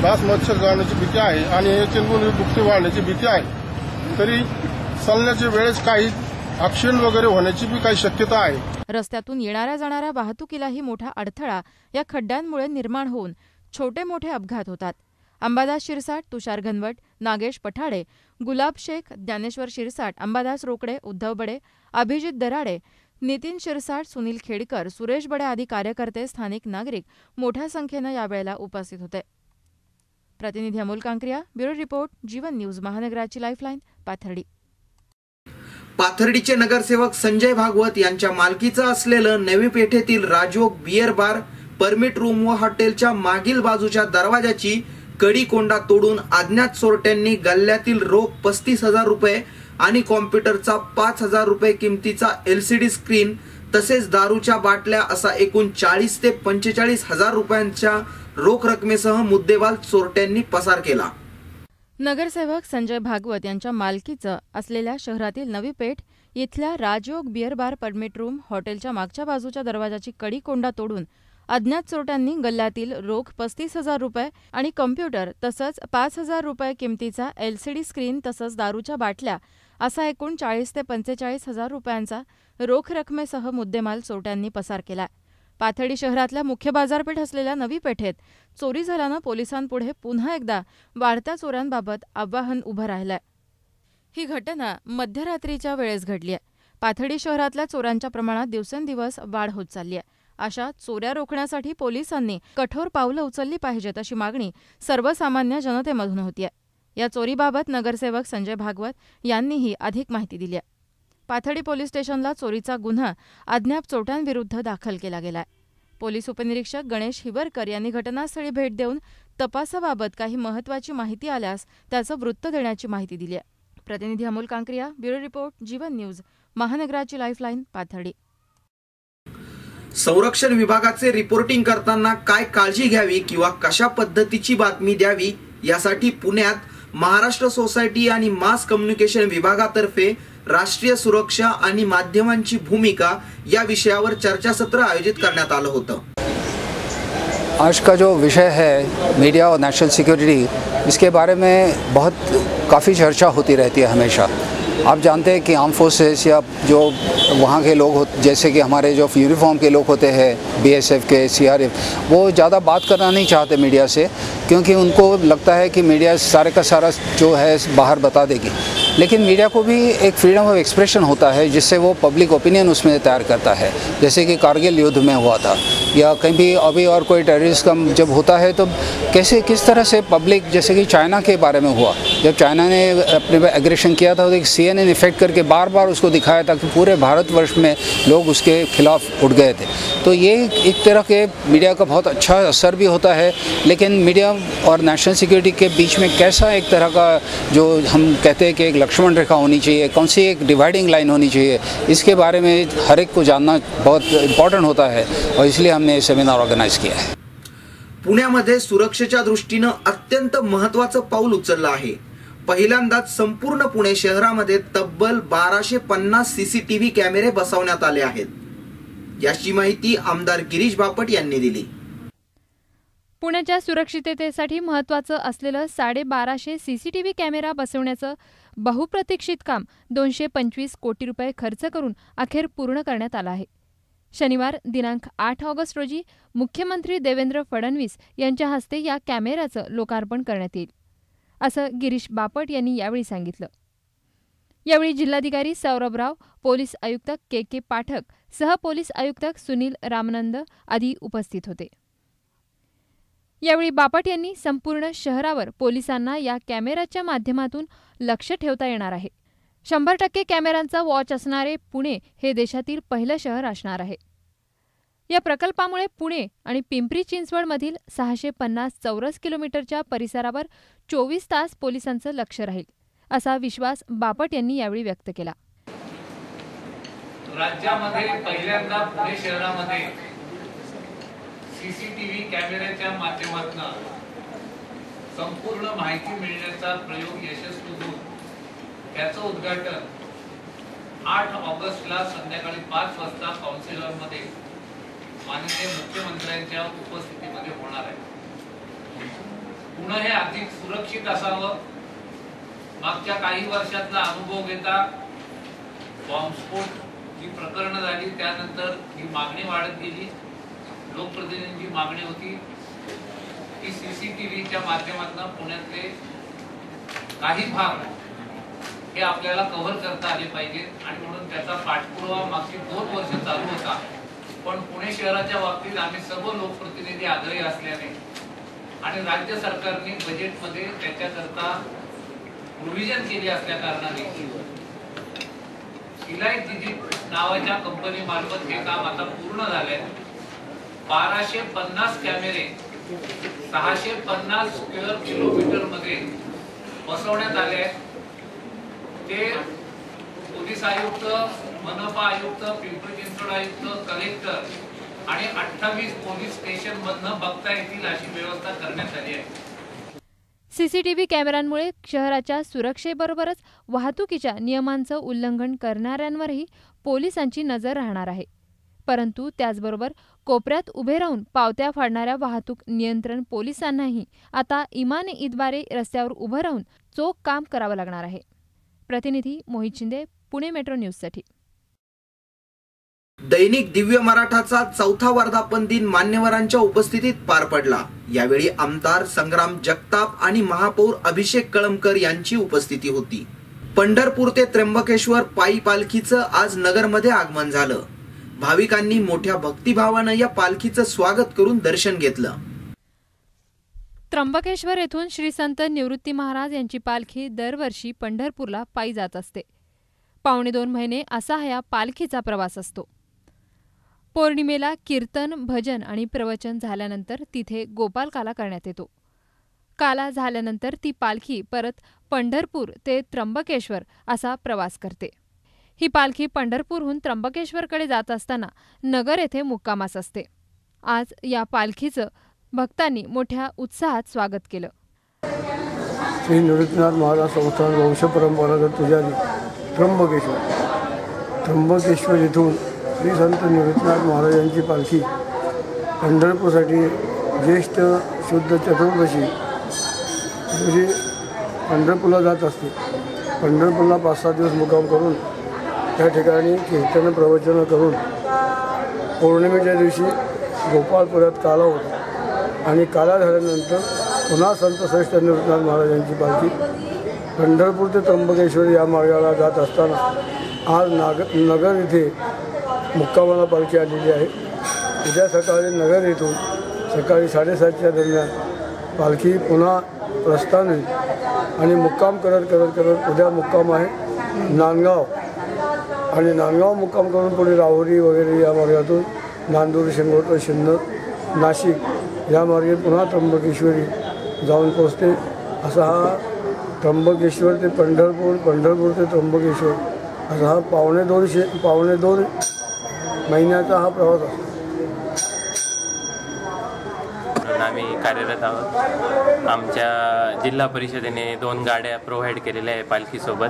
डास मच्छर जाण्याची भीती आहे आणि चिंगून दुखते वाढण्याची भीती आहे. तरी चालण्याच्या वेळेस काही ऍक्सिडेंट वगैरे होण्याची बी काही शक्यता आहे. रस्त्यातून येणाऱ्या जाणाऱ्या वाहतुकीलाही मोठा अडथळा या खड्ड्यांमुळे निर्माण होऊन छोटे मोठे अपघात होतात. अंबादास शिरसाट, तुषार घनवट, नागेश पठाडे, गुलाब शेख, ज्ञानेश्वर शिरसाट, अंबादास रोकडे, उद्धव बडे, अभिजित दराडे, नितीन शिरसाट, सुनील खेडकर, सुरेश बडे आदी कार्यकर्ते, स्थानिक नागरिक मोठ्या संख्येनं यावेळेला उपस्थित होते. प्रतिनिधी अमोल कांकरिया, ब्युरो रिपोर्ट, जीवन न्यूज, महानगराची लाईफलाईन, पाथर्डी. पाथर्डीचे नगरसेवक संजय भागवत यांच्या मालकीचं असलेलं नवी पेठेतील राजयोग बियर बार, परमिट रूम व हॉटेलच्या मागील बाजूच्या दरवाजाची कडी कोंडा तोडून अज्ञात चोरट्यांनी गल्ल्यातील रोख 35,000 रुपये आणि कॉम्प्युटरचा 5,000 रुपये किमतीचा LCD स्क्रीन तसेच दारूच्या बाटल्या असा एकूण 40 ते 45,000 रुपयांच्या रोख रकमेसह मुद्देमाल चोरट्यांनी पसार केला. नगरसेवक संजय भागवत यांच्या मालकीचं असलेल्या शहरातील नवी पेठ इथल्या राजयोग बियर बार, परमिट रूम हॉटेलच्या मागच्या बाजूच्या दरवाजाची कडी कोंडा तोडून अज्ञात चोरट्यांनी गल्ल्यातील रोख 35,000 रुपये आणि कॉम्प्युटर तसंच 5,000 रुपये किमतीचा LCD स्क्रीन तसंच दारूच्या बाटल्या असा एकूण 40 ते 45,000 रुपयांचा रोख रकमेसह मुद्देमाल चोरट्यांनी पसार केला. पाथर्डी शहरातल्या मुख्य बाजारपेठ असलेल्या नवी पेठेत चोरी झाल्यानं पोलिसांपुढे पुन्हा एकदा वाढत्या चोऱ्यांबाबत आव्हान उभं राहिलंय. ही घटना मध्यरात्रीच्या वेळेस घडली आहे. पाथर्डी शहरातल्या चोऱ्यांच्या प्रमाणात दिवसेंदिवस वाढ होत चालली आहे. अशा चोऱ्या रोखण्यासाठी पोलिसांनी कठोर पावलं उचलली पाहिजेत अशी मागणी सर्वसामान्य जनतेमधून होतीये. या चोरीबाबत नगरसेवक संजय भागवत यांनीही अधिक माहिती दिली आहे. पाथर्डी पोलीस स्टेशनला चोरीचा गुन्हा अज्ञात चोरट्यांविरुद्ध दाखल केला गेलाय. पोलीस उपनिरीक्षक गणेश हिवरकर यांनी घटनास्थळी भेट देऊन तपासाबाबत काही महत्त्वाची माहिती आल्यास त्याचं वृत्त देण्याची माहिती दिली आहे. प्रतिनिधी अमोल कांकरिया, ब्युरो रिपोर्ट, जीवन न्यूज, महानगराची लाईफलाईन, पाथर्डी. संरक्षण विभागाचे रिपोर्टिंग करताना काय काळजी घ्यावी किंवा कशा पद्धतीची बातमी द्यावी यासाठी पुण्यात महाराष्ट्र सोसायटी आणि मास कम्युनिकेशन विभागातर्फे राष्ट्रीय सुरक्षा आणि माध्यमांची भूमिका या विषयावर चर्चासत्र आयोजित करण्यात आलं होतं. आज का जो विषय है मीडिया और नेशनल सिक्योरिटी, इसके बारे में काफ़ी चर्चा होती रहती है हमेशा. आप जानते हैं कि आर्म फोर्सेस या जो वहाँ के लोग जैसे कि हमारे जो यूनिफॉर्म के लोग होते हैं, BSF के, CRF, वो ज़्यादा बात करना नहीं चाहते मीडिया से, क्योंकि उनको लगता है कि मीडिया सारे का सारा जो है बाहर बता देगी. लेकिन मीडिया को भी एक फ्रीडम ऑफ एक्सप्रेशन होता है जिससे वो पब्लिक ओपिनियन उसमें तैयार करता है। जैसे कि कारगिल युद्ध में हुआ था या कहीं भी अभी और कोई टेररिज्म जब होता है तो कैसे किस तरह से पब्लिक, जैसे कि चाइना के बारे में हुआ, जब चाइना ने अपने एग्रेशन किया था तो एक CNN इफेक्ट करके बार बार उसको दिखाया था कि पूरे भारतवर्ष में लोग उसके खिलाफ उठ गए थे। तो ये एक तरह के मीडिया का बहुत अच्छा असर भी होता है। लेकिन मीडिया और नेशनल सिक्योरिटी के बीच में कैसा एक तरह का जो हम कहते हैं कि एक लक्ष्मण रेखा होनी चाहिए, कौन सी एक डिवाइडिंग लाइन होनी चाहिए, इसके बारे में हर एक को जानना बहुत इम्पॉर्टंट होता है और इसलिए हमने ये सेमिनार ऑर्गेनाइज किया है। पुण्यामध्ये सुरक्षेच्या दृष्टीनं अत्यंत महत्त्वाचं पाऊल उचललं आहे। पहिल्यांदाच संपूर्ण पुणे शहरामध्ये तब्बल 1250 CCTV कॅमेरे बसवण्यात आले आहेत, याची माहिती आमदार गिरीश बापट यांनी दिली। पुण्याच्या सुरक्षिततेसाठी महत्त्वाचं असलेलं 1250 CCTV कॅमेरा बसवण्याचं बहुप्रतीक्षित काम 225 कोटी रुपये खर्च करून अखेर पूर्ण करण्यात आलं आहे। शनिवार दिनांक 8 ऑगस्ट रोजी मुख्यमंत्री देवेंद्र फडणवीस यांच्या हस्ते या कॅमेऱ्याचं लोकार्पण करण्यात येईल, असं गिरीश बापट यांनी यावेळी सांगितलं। यावेळी जिल्हाधिकारी सौरभ राव, पोलीस आयुक्त KK पाठक, सहपोलीस आयुक्त सुनील रामनंद आदी उपस्थित होते। यावेळी बापट यांनी संपूर्ण शहरावर पोलिसांना या कॅमेऱ्याच्या माध्यमातून लक्ष ठेवता येणार आहे। 100% कॅमेऱ्यांचा वॉच असणारे पुणे हे देशातील पहिलं शहर असणार आहे। या प्रकल्पामुळे पुणे आणि पिंपरी चिंचवडमधील 650 चौरस किलोमीटरच्या परिसरावर 24 तास पोलिसांचं लक्ष राहील, असा विश्वास बापट यांनी यावेळी व्यक्त केला। राज्यामध्ये पहिल्यांदा पुणे शहरामध्ये CCTV कॅमेऱ्याच्या माध्यमातून संपूर्ण माहिती मिळण्याचा प्रयोग यशस्वी होऊन त्याचं उद्घाटन 8 ऑगस्टला संध्याकाळी 5 वाजता काउन्सिल हॉलमध्ये माननीय मुख्यमंत्र्यांच्या उपस्थितीमध्ये होणार आहे। पुणे हे अधिक सुरक्षित असावं, मागच्या काही वर्षातला अनुभव घेता बॉम्बस्फोट जी प्रकरणं झाली त्यानंतर ही मागणी वाढत गेली। लोकप्रतिनिधींची मागणी होती की CCTVच्या माध्यमातून पुण्यातले काही भाग हे आपल्याला कव्हर करता आले पाहिजेत आणि म्हणून त्याचा पाठपुरावा मागची 2 वर्ष चालू होता। पण पुणे शहराच्या बाबतीत आम्ही सर्व लोकप्रतिनिधी आग्रही असल्याने आणि राज्य सरकारने बजेटमध्ये त्याच्याकरता प्रोव्हिजन केली असल्या कारणाने इलाइट डिजिट नावाच्या कंपनी मार्फत हे काम आता पूर्ण झालंय। 1250 कॅमेरे 650 स्क्वेअर किलोमीटर मध्ये बसवण्यात आले आहेत। ते पोलीस आयुक्त, मनपा आयुक्त, पिंपरी चिंचवड आयुक्त, कलेक्टर आणि 28 पोलीस स्टेशन मधनं बघता येतील अशी व्यवस्था करण्यात आली आहे। CCTV कॅमेऱ्यांमुळे शहराच्या सुरक्षेबरोबरच वाहतुकीच्या नियमांचं उल्लंघन करणाऱ्यांवरही पोलिसांची नजर राहणार आहे। परंतु त्याचबरोबर कोपऱ्यात उभे राहून पावत्या फाडणाऱ्या वाहतूक नियंत्रण पोलिसांनाही आता इमान-ईदद्वारे रस्त्यावर उभं राहून चोख काम करावं लागणार आहे। प्रतिनिधी मोहित शिंदे, पुणे मेट्रो न्यूजसाठी। दैनिक दिव्य मराठाचा 4था वर्धापन दिन मान्यवरांच्या उपस्थितीत पार पडला। यावेळी आमदार संग्राम जगताप आणि महापौर अभिषेक कळमकर यांची उपस्थिती होती। पंढरपूर ते त्र्यंबकेश्वर पायी पालखीचं आज नगरमध्ये आगमन झालं। भाविकांनी मोठ्या भक्तिभावानं या पालखीचं स्वागत करून दर्शन घेतलं। त्र्यंबकेश्वर येथून श्री संत निवृत्ती महाराज यांची पालखी दरवर्षी पंढरपूरला पायी जात असते। 1.25 महिने असा हा पालखीचा प्रवास असतो। पौर्णिमेला कीर्तन, भजन आणि प्रवचन झाल्यानंतर तिथे गोपालकाला करण्यात येतो। काला झाल्यानंतर ती पालखी परत पंढरपूर ते त्र्यंबकेश्वर असा प्रवास करते। ही पालखी पंढरपूरहून त्र्यंबकेश्वरकडे जात असताना नगर येथे मुक्कामास असते। आज या पालखीचं भक्तांनी मोठ्या उत्साहात स्वागत केलं। श्री निवृत्तीनाथ महाराज संस्थान वंश परंपरागत पुजारी त्र्यंबकेश्वर येथून श्री संत निवृत्तीनाथ महाराज यांची पालखी पंढरपूरसाठी ज्येष्ठ शुद्ध चतुर्दशी रोजी पंढरपूरला जात असते। पंढरपूरला 5-7 दिवस मुक्काम करून त्या ठिकाणी कीर्तन प्रवचन करून पौर्णिमेच्या दिवशी गोपालपुरात काला होता आणि काला झाल्यानंतर पुन्हा संत श्रेष्ठ निवृत्तीनाथ महाराजांची पालखी पंढरपूर ते त्र्यंबकेश्वर या मार्गाला जात असताना आज नगर इथे मुक्कामाला पालखी आलेली आहे. उद्या सकाळी नगर येथून सकाळी 7:30च्या दरम्यान पालखी पुन्हा प्रस्थान होईल आणि मुक्काम करत उद्या मुक्काम आहे नांदगाव आणि नांदगाव मुक्काम करून पुढे राहुरी वगैरे या मार्गातून नांदूर, शेंगोटर, शिन्नर, नाशिक या मार्गे पुन्हा त्र्यंबकेश्वरी जाऊन पोचते. असा हा त्र्यंबकेश्वर ते पंढरपूर, पंढरपूर ते त्र्यंबकेश्वर असा हा पावणे दोन महिन्याचा हा प्रवास असतो. आम्ही कार्यरत आहोत. आमच्या जिल्हा परिषदेने 2 गाड्या प्रोव्हाइड केलेल्या आहे पालखीसोबत.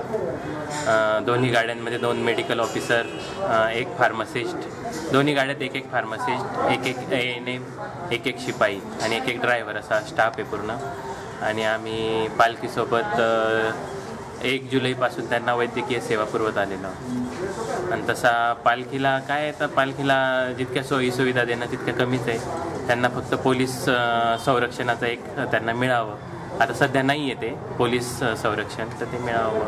दोन्ही गाड्यांमध्ये 2 मेडिकल ऑफिसर, 1 फार्मासिस्ट, दोन्ही गाड्यात 1 फार्मासिस्ट, 1 ANM, 1 शिपाई आणि 1 ड्रायव्हर असा स्टाफ आहे पूर्ण. आणि आम्ही पालखीसोबत 1 जुलैपासून त्यांना वैद्यकीय सेवा पुरवत आलेलो आहोत. आणि तसा पालखीला काय आहे तर पालखीला जितक्या सोयीसुविधा देणं तितक्या कमीच आहे. त्यांना फक्त पोलीस संरक्षणाचं एक त्यांना मिळावं. आता सध्या नाही आहे ते पोलीस संरक्षण, तर ते मिळावं.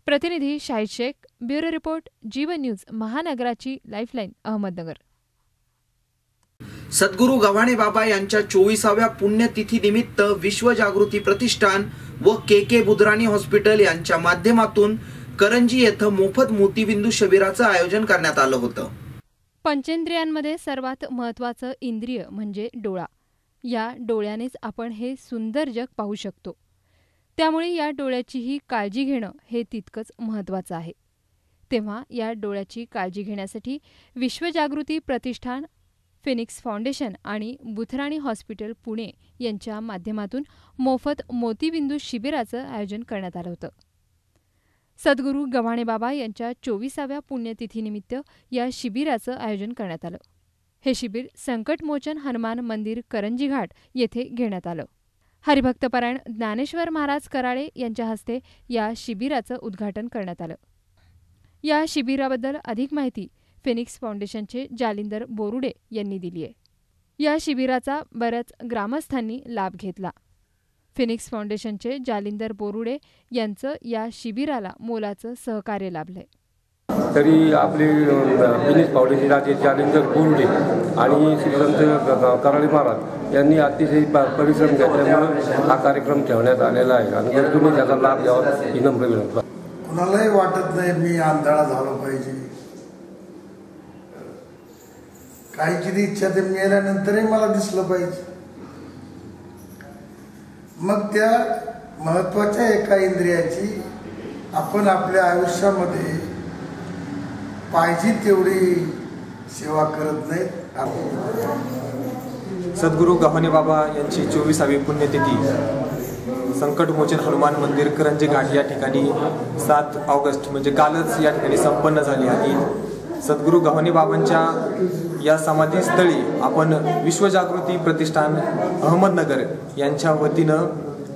प्रतिनिधी शाहिद शेख, ब्युरो रिपोर्ट, जीवन न्यूज, महानगराची लाईफलाईन, अहमदनगर. सद्गुरू गव्हाणे बाबा यांच्या 24व्या पुण्यतिथीनिमित्त विश्व जागृती प्रतिष्ठान व KK बुधराणी हॉस्पिटल यांच्या माध्यमातून करंजी येथे मोफत मोतीबिंदू शिबिराचं आयोजन करण्यात आलं होतं. पंचेंद्रियांमध्ये सर्वात महत्त्वाचं इंद्रिय म्हणजे डोळा. या डोळ्यानेच आपण हे सुंदर जग पाहू शकतो. त्यामुळे या डोळ्याचीही काळजी घेणं हे तितकंच महत्त्वाचं आहे. तेव्हा या डोळ्याची काळजी घेण्यासाठी विश्वजागृती प्रतिष्ठान, फिनिक्स फाउंडेशन आणि बुधराणी हॉस्पिटल पुणे यांच्या माध्यमातून मोफत मोतीबिंदू शिबिराचं आयोजन करण्यात आलं होतं. सद्गुरू गव्हाणे बाबा यांच्या 24व्या पुण्यतिथीनिमित्त या शिबिराचं आयोजन करण्यात आलं. हे शिबिर संकटमोचन हनुमान मंदिर, करंजी घाट येथे घेण्यात आलं. हरिभक्तपरायण ज्ञानेश्वर महाराज कराळे यांच्या हस्ते या शिबिराचं उद्घाटन करण्यात आलं. या शिबिराबद्दल अधिक माहिती फिनिक्स फाउंडेशनचे जालिंदर बोरुडे यांनी दिली आहे. या शिबिराचा बऱ्याच ग्रामस्थांनी लाभ घेतला. फिनिक्स फाउंडेशनचे जालिंदर बोरुडे यांचं या शिबिराला मोलाचं सहकार्य लाभलंय. तरी आपले फिनिक्स फाउंडेशनचे जालिंदर बोरुडे आणि श्री संत कराळे महाराज यांनी अतिशय परिश्रम घेतल्यामुळे हा कार्यक्रम ठेवण्यात आलेला आहे आणि तुम्ही त्याचा लाभ घ्यावा ही नम्र विनंती. कुणालाही वाटत नाही मी आंधळा झालो पाहिजे. काहीतरी इच्छा ते मिळाल्यानंतरही मला दिसलं पाहिजे. मग त्या महत्वाच्या एका इंद्रियाची आपण आपल्या आयुष्यामध्ये पाहिजे तेवढी सेवा करत नाहीत. सद्गुरू गव्हाणे बाबा यांची 24वी पुण्यतिथी संकटमोचन हनुमान मंदिर, करंजी घाट या ठिकाणी 7 ऑगस्ट म्हणजे कालच या ठिकाणी संपन्न झाली. आणि सद्गुरू गव्हाणे बाबांच्या या समाधीस्थळी आपण विश्वजागृती प्रतिष्ठान अहमदनगर यांच्या वतीनं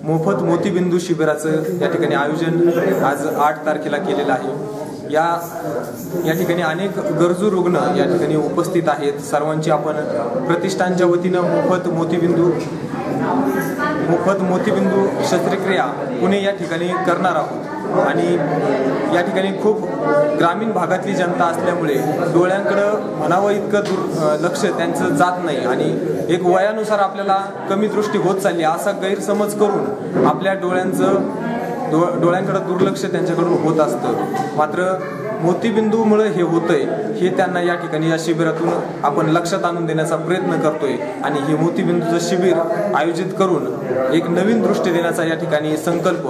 मोफत मोतीबिंदू शिबिराचं या ठिकाणी आयोजन आज 8 तारखेला केलेलं आहे. या ठिकाणी अनेक गरजू रुग्ण या ठिकाणी उपस्थित आहेत. सर्वांची आपण प्रतिष्ठानच्या वतीनं मोफत मोतीबिंदू शस्त्रक्रिया पुणे या ठिकाणी करणार आहोत. आणि या ठिकाणी खूप ग्रामीण भागातली जनता असल्यामुळे डोळ्यांकडं म्हणावं इतकं लक्ष त्यांचं जात नाही आणि एक वयानुसार आपल्याला कमी दृष्टी होत चालली असा गैरसमज करून आपल्या डोळ्यांकडे दुर्लक्ष त्यांच्याकडून होत असतं. मात्र मोतीबिंदूमुळे हे होतंय हे त्यांना या ठिकाणी या शिबिरातून आपण लक्षात आणून देण्याचा प्रयत्न करतोय. आणि हे मोतीबिंदूचं शिबिर आयोजित करून एक नवीन दृष्टी देण्याचा या ठिकाणी संकल्प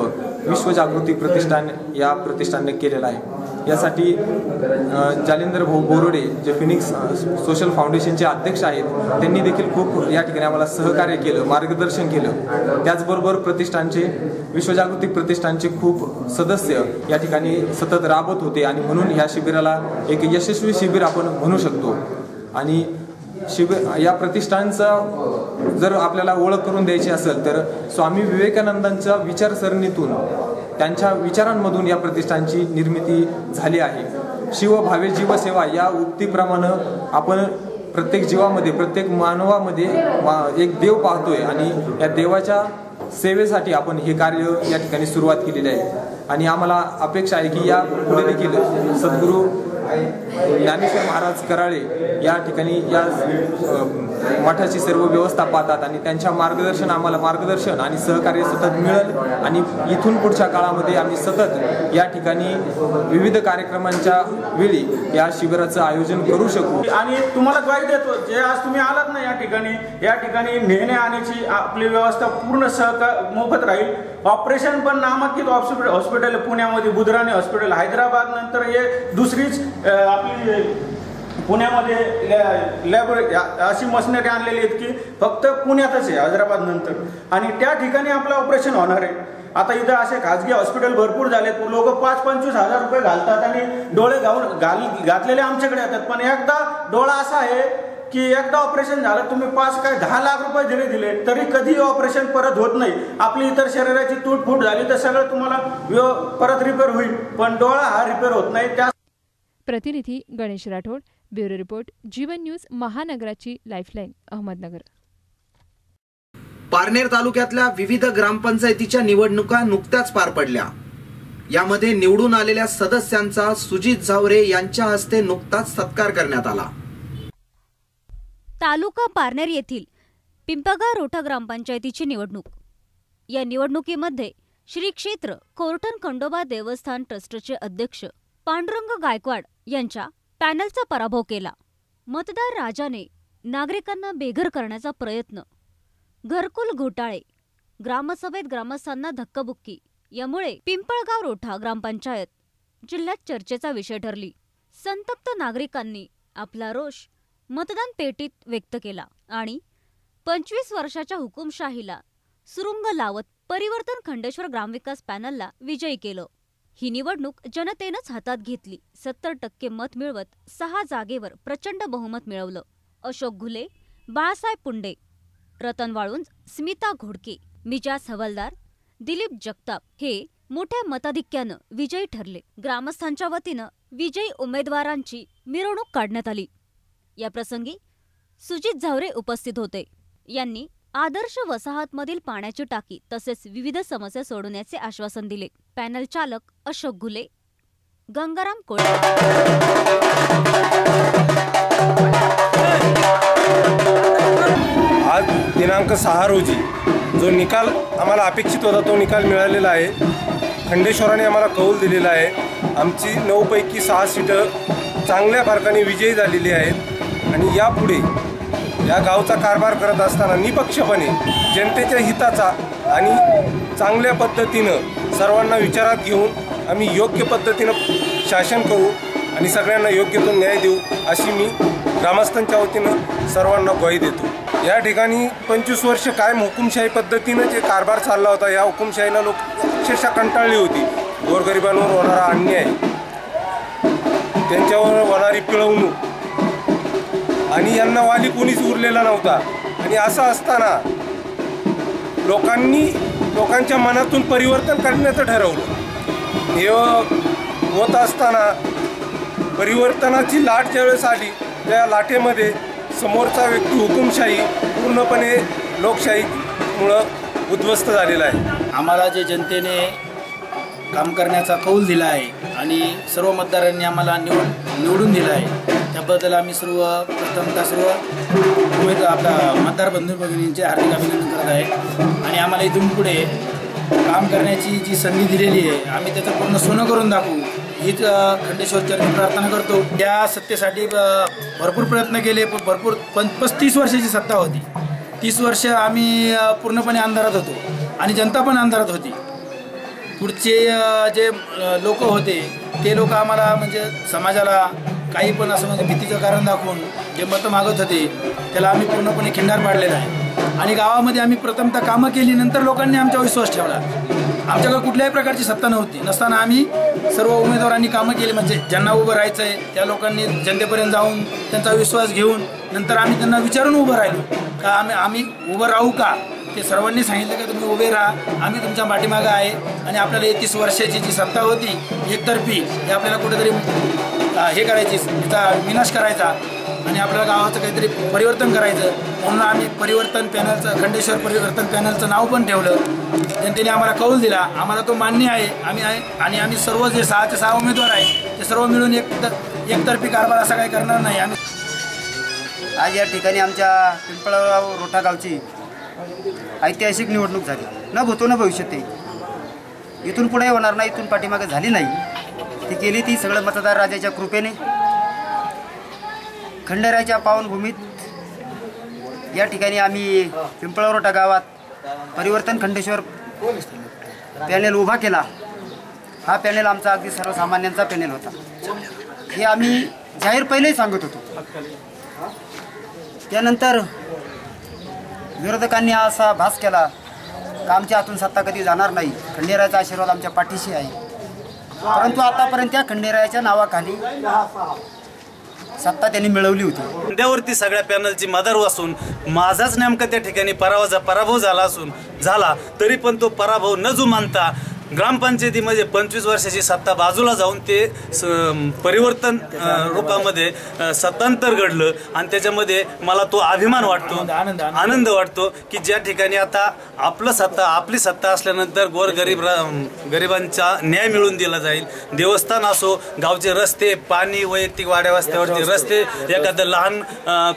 विश्वजागृती प्रतिष्ठान या प्रतिष्ठानने केलेला आहे. यासाठी जालिंदर भाऊ बोरुडे जे फिनिक्स सोशल फाउंडेशनचे अध्यक्ष आहेत त्यांनी देखील खूप या ठिकाणी आम्हाला सहकार्य केलं, मार्गदर्शन केलं. त्याचबरोबर विश्वजागृती प्रतिष्ठानचे खूप सदस्य या ठिकाणी सतत राबत होते आणि म्हणून या शिबिराला एक यशस्वी शिबिर आपण म्हणू शकतो. आणि या प्रतिष्ठानचा जर आपल्याला ओळख करून द्यायची असेल तर स्वामी विवेकानंदांच्या विचारसरणीतून त्यांच्या विचारांमधून या प्रतिष्ठानची निर्मिती झाली आहे. शिवभावे जीवसेवा या उक्तीप्रमाणे आपण प्रत्येक जीवामध्ये, प्रत्येक मानवामध्ये एक देव पाहतोय आणि या देवाच्या सेवेसाठी आपण हे कार्य या ठिकाणी सुरुवात केलेली आहे आणि आम्हाला अपेक्षा आहे की या पुढे देखील सद्गुरू ज्ञानेश्वर महाराज कराळे या ठिकाणी या मठाची सर्व व्यवस्था पाहतात आणि त्यांच्या आम्हाला मार्गदर्शन आणि सहकार्य सतत मिळेल आणि इथून पुढच्या काळामध्ये आम्ही सतत या ठिकाणी विविध कार्यक्रमांच्या वेळी या शिबिराचं आयोजन करू शकू. आणि तुम्हाला ग्वाही देतो, जे आज तुम्ही आलात ना या ठिकाणी नेणे आणण्याची आपली व्यवस्था पूर्ण मोफत राहील. ऑपरेशन पण नामांकित हॉस्पिटल पुण्यामध्ये बुधराणी हॉस्पिटल, हैदराबाद नंतर हे दुसरीच आपली पुण्यामध्ये लॅबोरेटरी अशी मशिनरी आणलेली आहेत की फक्त पुण्यातच आहे हैदराबाद नंतर, आणि त्या ठिकाणी आपलं ऑपरेशन होणार आहे. आता इथं असे खाजगी हॉस्पिटल भरपूर झालेत, लोक 5-25 हजार रुपये घालतात आणि डोळे घातलेले आमच्याकडे येतात. पण एकदा डोळा असा आहे की एकदा ऑपरेशन झालं, तुम्ही 10 लाख रुपये दिले तरी कधी ऑपरेशन परत होत नाही. आपली इतर शरीराची तुटफूट झाली तर सगळं तुम्हाला परत रिपेअर होईल, पण डोळा हा रिपेअर होत नाही. त्या प्रतिनिधी गणेश राठोड, ब्युरो रिपोर्ट, जीवन न्यूज, महानगराची लाईफलाईन, अहमदनगर. पारनेर तालुक्यातल्या विविध ग्रामपंचायतीच्या निवडणुका नुकत्याच पार पडल्या. यामध्ये निवडून आलेल्या सदस्यांचा सुजित झावरे यांच्या हस्ते नुकताच सत्कार करण्यात आला. तालुका पारनेर येथील पिंपळगाव रोठा ग्रामपंचायतीची निवडणूक. या निवडणुकीमध्ये श्री क्षेत्र कोरटण खंडोबा देवस्थान ट्रस्टचे अध्यक्ष पांडुरंग गायकवाड यांच्या पॅनलचा पराभव केला. मतदार राजाने नागरिकांना बेघर करण्याचा प्रयत्न, घरकुल घोटाळे, ग्रामसभेत ग्रामस्थांना धक्काबुक्की यामुळे पिंपळगाव रोठा ग्रामपंचायत जिल्ह्यात चर्चेचा विषय ठरली. संतप्त नागरिकांनी आपला रोष मतदान पेटीत व्यक्त केला आणि 25 वर्षाच्या हुकुमशाहीला सुरुंग लावत परिवर्तन खंडेश्वर ग्रामविकास पॅनलला विजयी केलं. ही निवडणूक जनतेनंच हातात घेतली. 70% मत मिळवत 6 जागेवर प्रचंड बहुमत मिळवलं. अशोक घुले, बाळासाहेब पुंडे, रतन वाळुंज, स्मिता घोडके, मिजाज हवालदार, दिलीप जगताप हे मोठ्या मताधिक्यानं विजयी ठरले. ग्रामस्थांच्या वतीनं विजयी उमेदवारांची मिरवणूक काढण्यात आली. या प्रसंगी सुजित झावरे उपस्थित होते. यांनी आदर्श वसाहतमधील पाण्याची टाकी तसेच विविध समस्या सोडवण्याचे आश्वासन दिले. पॅनल चालक अशोक घुले, गंगाराम कोळे. आज दिनांक 6 रोजी जो निकाल आम्हाला अपेक्षित होता तो निकाल मिळालेला आहे. खंडेश्वराने आम्हाला कौल दिलेला आहे. आमची 9 पैकी 6 सीटं चांगल्या फरकाने विजयी झालेली आहेत आणि यापुढे या गावचा कारभार करत असताना निपक्षपणे जनतेच्या हिताचा आणि चांगल्या पद्धतीनं सर्वांना विचारात घेऊन आम्ही योग्य पद्धतीनं शासन करू आणि सगळ्यांना योग्य तो न्याय देऊ अशी मी ग्रामस्थांच्या वतीनं सर्वांना ग्वाही देतो. या ठिकाणी 25 वर्ष कायम हुकुमशाही पद्धतीनं जे कारभार चालला होता, या हुकुमशाहीला लोक अक्षरशः कंटाळली होती. गोरगरिबांवर होणारा अन्याय, त्यांच्यावर होणारी पिळवणूक आणि यांना वाली कोणीच उरलेला नव्हता. आणि असं असताना लोकांच्या मनातून परिवर्तन करण्याचं ठरवलं. हे होत असताना परिवर्तनाची लाट ज्यावेळेस आली त्या लाटेमध्ये समोरचा व्यक्ती हुकुमशाही पूर्णपणे लोकशाहीमुळं उद्ध्वस्त झालेला आहे. आम्हाला जे जनतेने काम करण्याचा कौल दिला आहे आणि सर्व मतदारांनी आम्हाला निवडून दिलं आहे, त्याबद्दल आम्ही प्रथमतः सर्व आपला मतदार बंधू भगिनींचे हार्दिक अभिनंदन करत आहे. आणि आम्हाला इथून पुढे काम करण्याची जी संधी दिलेली आहे आम्ही त्याचं पूर्ण सोनं करून दाखवू हीच खंडेश्वरचरणी प्रार्थना करतो. या सत्तेसाठी भरपूर प्रयत्न केले, भरपूर 35 वर्षाची सत्ता होती. 30 वर्ष आम्ही पूर्णपणे अंधारात होतो आणि जनता पण अंधारात होती. पुढचे जे लोक होते ते लोक आम्हाला म्हणजे समाजाला काही पण असं म्हणजे भीतीचं कारण दाखवून जे मतं मागत होते त्याला आम्ही पूर्णपणे खिंडार पाडलेला आहे. आणि गावामध्ये आम्ही प्रथमतः कामं केली, नंतर लोकांनी आमच्यावर विश्वास ठेवला. आमच्याकडे कुठल्याही प्रकारची सत्ता नव्हती, नसताना आम्ही सर्व उमेदवारांनी कामं केली. म्हणजे ज्यांना उभं राहायचं आहे त्या लोकांनी जनतेपर्यंत जाऊन त्यांचा विश्वास घेऊन नंतर आम्ही त्यांना विचारून उभं राहिलो का आम्ही उभं राहू का. ते सर्वांनी सांगितलं का तुम्ही उभे राहा, आम्ही तुमच्या पाठीमागं आहे. आणि आपल्याला 30 वर्षाची जी सत्ता होती एकतर्फी हे आपल्याला कुठेतरी हे करायची, तिचा विनाश करायचा. आणि आपल्या गावाचं काहीतरी परिवर्तन करायचं म्हणून आम्ही परिवर्तन पॅनलचं खंडेश्वर परिवर्तन पॅनलचं नाव पण ठेवलं. जनतेने आम्हाला कौल दिला, आम्हाला तो मान्य आहे. आम्ही सर्व जे 6 चे 6 उमेदवार आहे ते सर्व मिळून एकतर्फी कारभार असा काही करणार नाही. आज या ठिकाणी आमच्या पिंपळगाव रोठा गावची ऐतिहासिक निवडणूक झाली. न भूतो न भविष्यत ते इथून पुढे होणार नाही, इथून पाठीमागे झाली नाही. ती केली ती सगळं मतदार राजाच्या कृपेने. खंडेरायाच्या पावनभूमीत या ठिकाणी आम्ही पिंपळगाव रोठा गावात परिवर्तन खंडेश्वर पॅनेल उभा केला. हा पॅनेल आमचा अगदी सर्वसामान्यांचा पॅनेल होता. हे आम्ही जाहीर पहिलेही सांगत होतो. त्यानंतर विरोधकांनी असा भास केला की आमच्या हातून सत्ता कधी जाणार नाही, खंडेरायाचा आशीर्वाद आमच्या पाठीशी आहे. परंतु आतापर्यंत त्या खंडेरायाच्या नावाखाली सत्ता त्यांनी मिळवली होती. खांद्यावरती सगळ्या पॅनलची मदर असून माझाच नेमका त्या ठिकाणी पराभव झाला तरी पण तो पराभव न जुमानता ग्रामपंचायतीमध्ये 25 वर्षाची सत्ता बाजूला जाऊन ते परिवर्तन रूपामध्ये सत्तांतर घडलं. आणि त्याच्यामध्ये मला तो अभिमान वाटतो, आनंद वाटतो की ज्या ठिकाणी आता आपली सत्ता असल्यानंतर गरिबांचा न्याय मिळवून दिला जाईल. देवस्थान असो, गावचे रस्ते, पाणी, वैयक्तिक वाड्या वस्त्यावरती रस्ते, एखादं लहान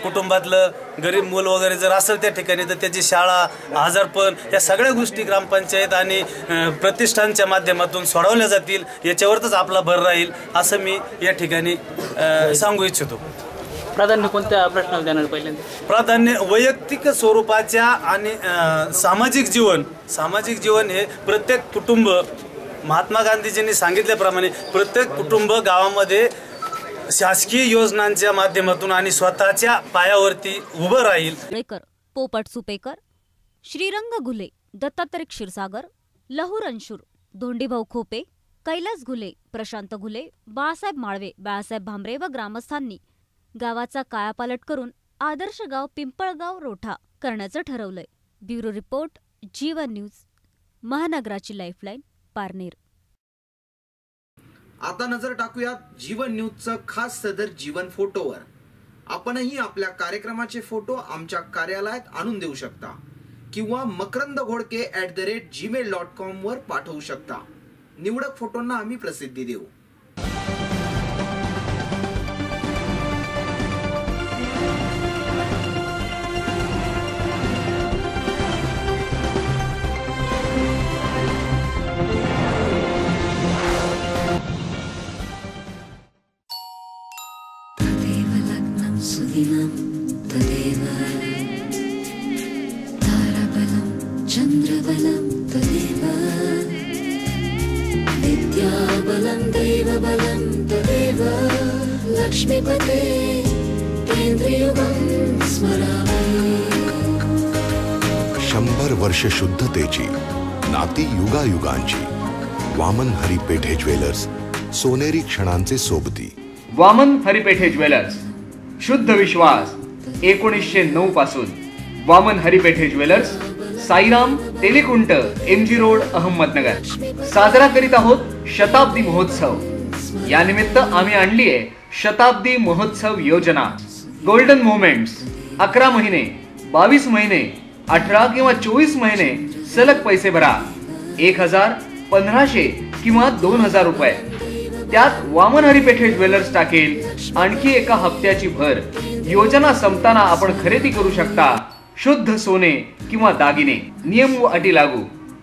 कुटुंबातलं गरीब मूल वगैरे जर असेल त्या ठिकाणी तर त्याची शाळा, आजारपण, या सगळ्या गोष्टी ग्रामपंचायत आणि प्रतिष्ठानच्या माध्यमातून सोडवल्या जातील. याच्यावरच आपला भर राहील असं मी या ठिकाणी सांगू इच्छितो. प्राधान्य कोणत्या प्रश्नाला देणार? पहिल्यांदा प्राधान्य वैयक्तिक स्वरूपाच्या आणि सामाजिक जीवन हे प्रत्येक कुटुंब, महात्मा गांधीजींनी सांगितल्याप्रमाणे प्रत्येक कुटुंब गावामध्ये शासकीय योजनांच्या माध्यमातून आणि स्वतःच्या पायावरती उभं राहील. पोपट सुपेकर, श्रीरंग घुले, दत्तात्रय क्षीरसागर, लहू रणशूर, धोंडीभाऊ खोपे, कैलास घुले, प्रशांत घुले, बाळासाहेब माळवे, बाळासाहेब भामरे व ग्रामस्थांनी गावाचा कायापालट करून आदर्श गाव पिंपळगाव रोठा करण्याचं ठरवलंय. ब्युरो रिपोर्ट, जीवन न्यूज, महानगराची लाईफलाईन, पारनेर. आता नजर टाकूयात जीवन न्यूजचं खास सदर जीवन फोटोवर. आपणही आपल्या कार्यक्रमाचे फोटो आमच्या कार्यालयात आणून देऊ शकता किंवा makrandaghodke@gmail.com वर पाठवू शकता. निवडक फोटोंना आम्ही प्रसिद्धी देऊ. सुदिनं तदेव ताराबलं चन्द्रबलं तदेव विद्याबलं दैवबलं तदेव लक्ष्मीपते केन्द्रयुगं स्मरामि. 100 वर्ष शुद्धतेची नाती युगायुगांची. वामन हरिपेठे ज्वेलर्स, सोनेरी क्षणांचे सोबती. वामन हरिपेठे ज्वेलर्स, शुद्ध विश्वास 1909 पासून. Vaman Haripethe jewellers, Sairam Telikunt, MG road, Ahmednagar. साजरा करीत आहोत शताब्दी महोत्सव. या निमित्त आम्ही आणली आहे शताब्दी महोत्सव योजना. गोल्डन मोमेंट्स 11 महिने, 22 महिने, 18 किंवा 24 महिने सलग पैसे भरा. 1000, 1500 किंवा 2000 रुपये. त्यात वामन हरिपेठे ज्वेलर्स टाकेल आणखी एका हप्त्याची भर. योजना संपताना आपण खरेदी करू शकता शुद्ध सोने किंवा दागिने. नियम व अटी लागू.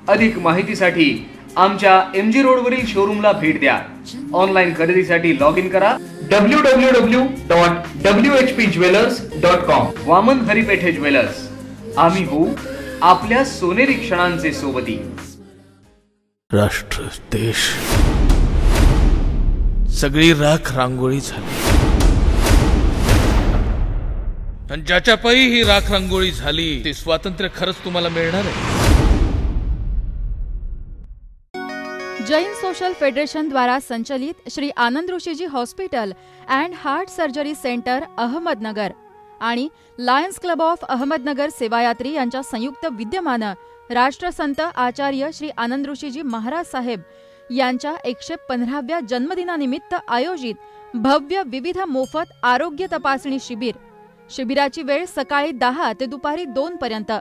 अधिक माहितीसाठी आमच्या MG रोड वरील शोरूमला भेट द्या. ऑनलाईन खरेदीसाठी लॉग इन करा www.whpjewelers.com. वामन हरिपेठे ज्वेलर्स, आम्ही होऊ आपल्या सोनेरी क्षणांचे सोबती. राष्ट्र, देश सगळी राख रांगोळी झाली आणि ज्याच्या पायी ही राख रांगोळी झाली ते स्वातंत्र्य खरंच तुम्हाला मिळणार आहे. जैन सोशल फेडरेशन द्वारा संचलित Shri Anand Rishiji hospital and heart surgery centre Ahmednagar आणि लायन्स क्लब ऑफ अहमदनगर सेवायात्री यांच्या संयुक्त विद्यमानं राष्ट्रसंत आचार्य श्री आनंद ऋषीजी महाराज साहेब यांच्या 115व्या जन्मदिनानिमित्त आयोजित भव्य विविध मोफत आरोग्य तपासणी शिबिर. शिबिराची वेळ सकाळी 10 ते दुपारी 2 पर्यंत.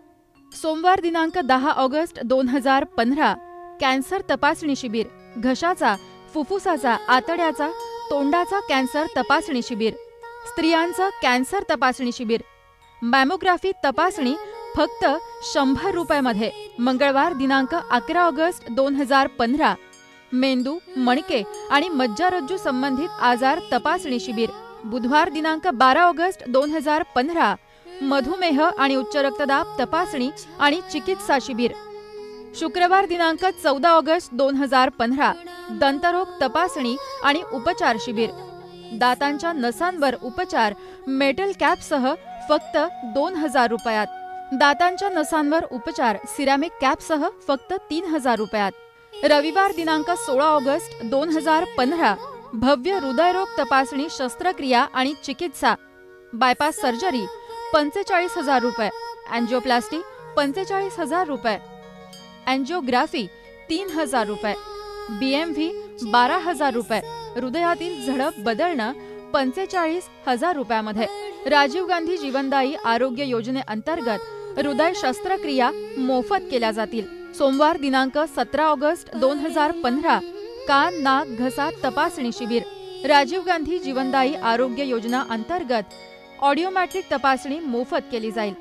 सोमवार दिनांक 10 ऑगस्ट 2015 कॅन्सर तपासणी शिबिर. घशाचा, फुफ्फुसाचा, आतड्याचा, तोंडाचा कॅन्सर तपासणी शिबिर. स्त्रियांचं कॅन्सर तपासणी शिबिर. मॅमोग्राफी तपासणी फक्त 100 रुपयामध्ये. मंगळवार दिनांक 11 ऑगस्ट 2015 मेंदू, मणके आणि मज्जारज्जू संबंधित आजार तपासणी शिबिर. बुधवार दिनांक 12 ऑगस्ट 2015 मधुमेह आणि उच्च रक्तदाब तपासणी आणि चिकित्सा शिबिर. शुक्रवार दिनांक 14 ऑगस्ट 2015 दंतरोग तपासणी आणि उपचार शिबिर. दातांच्या नसांवर उपचार मेटल कॅपसह फक्त 2000 रुपयात. दातांच्या नसांवर उपचार सिरॅमिक कॅपसह फक्त 3000 रुपयात. रविवार दिनांक 16 ऑगस्ट 2015 भव्य हृदयरोग तपासणी शस्त्रक्रिया आणि चिकित्सा. बायपास सर्जरी 45,000 रुपये. अँजिओप्लास्टी 45,000 रुपये. अँजिओग्राफी 3,000 रुपये. BMV 12,000 रुपये. हृदयातील झडप बदलणं 45,000 रुपयामध्ये. राजीव गांधी जीवनदायी आरोग्य योजनेअंतर्गत हृदय शस्त्रक्रिया मोफत केल्या जातील. सोमवार दिनांक 17 ऑगस्ट 2015 कान, नाक, घसा तपासणी शिबिर. राजीव गांधी जीवनदायी आरोग्य योजना अंतर्गत ऑडिओमॅट्रिक तपासणी मोफत केली जाईल.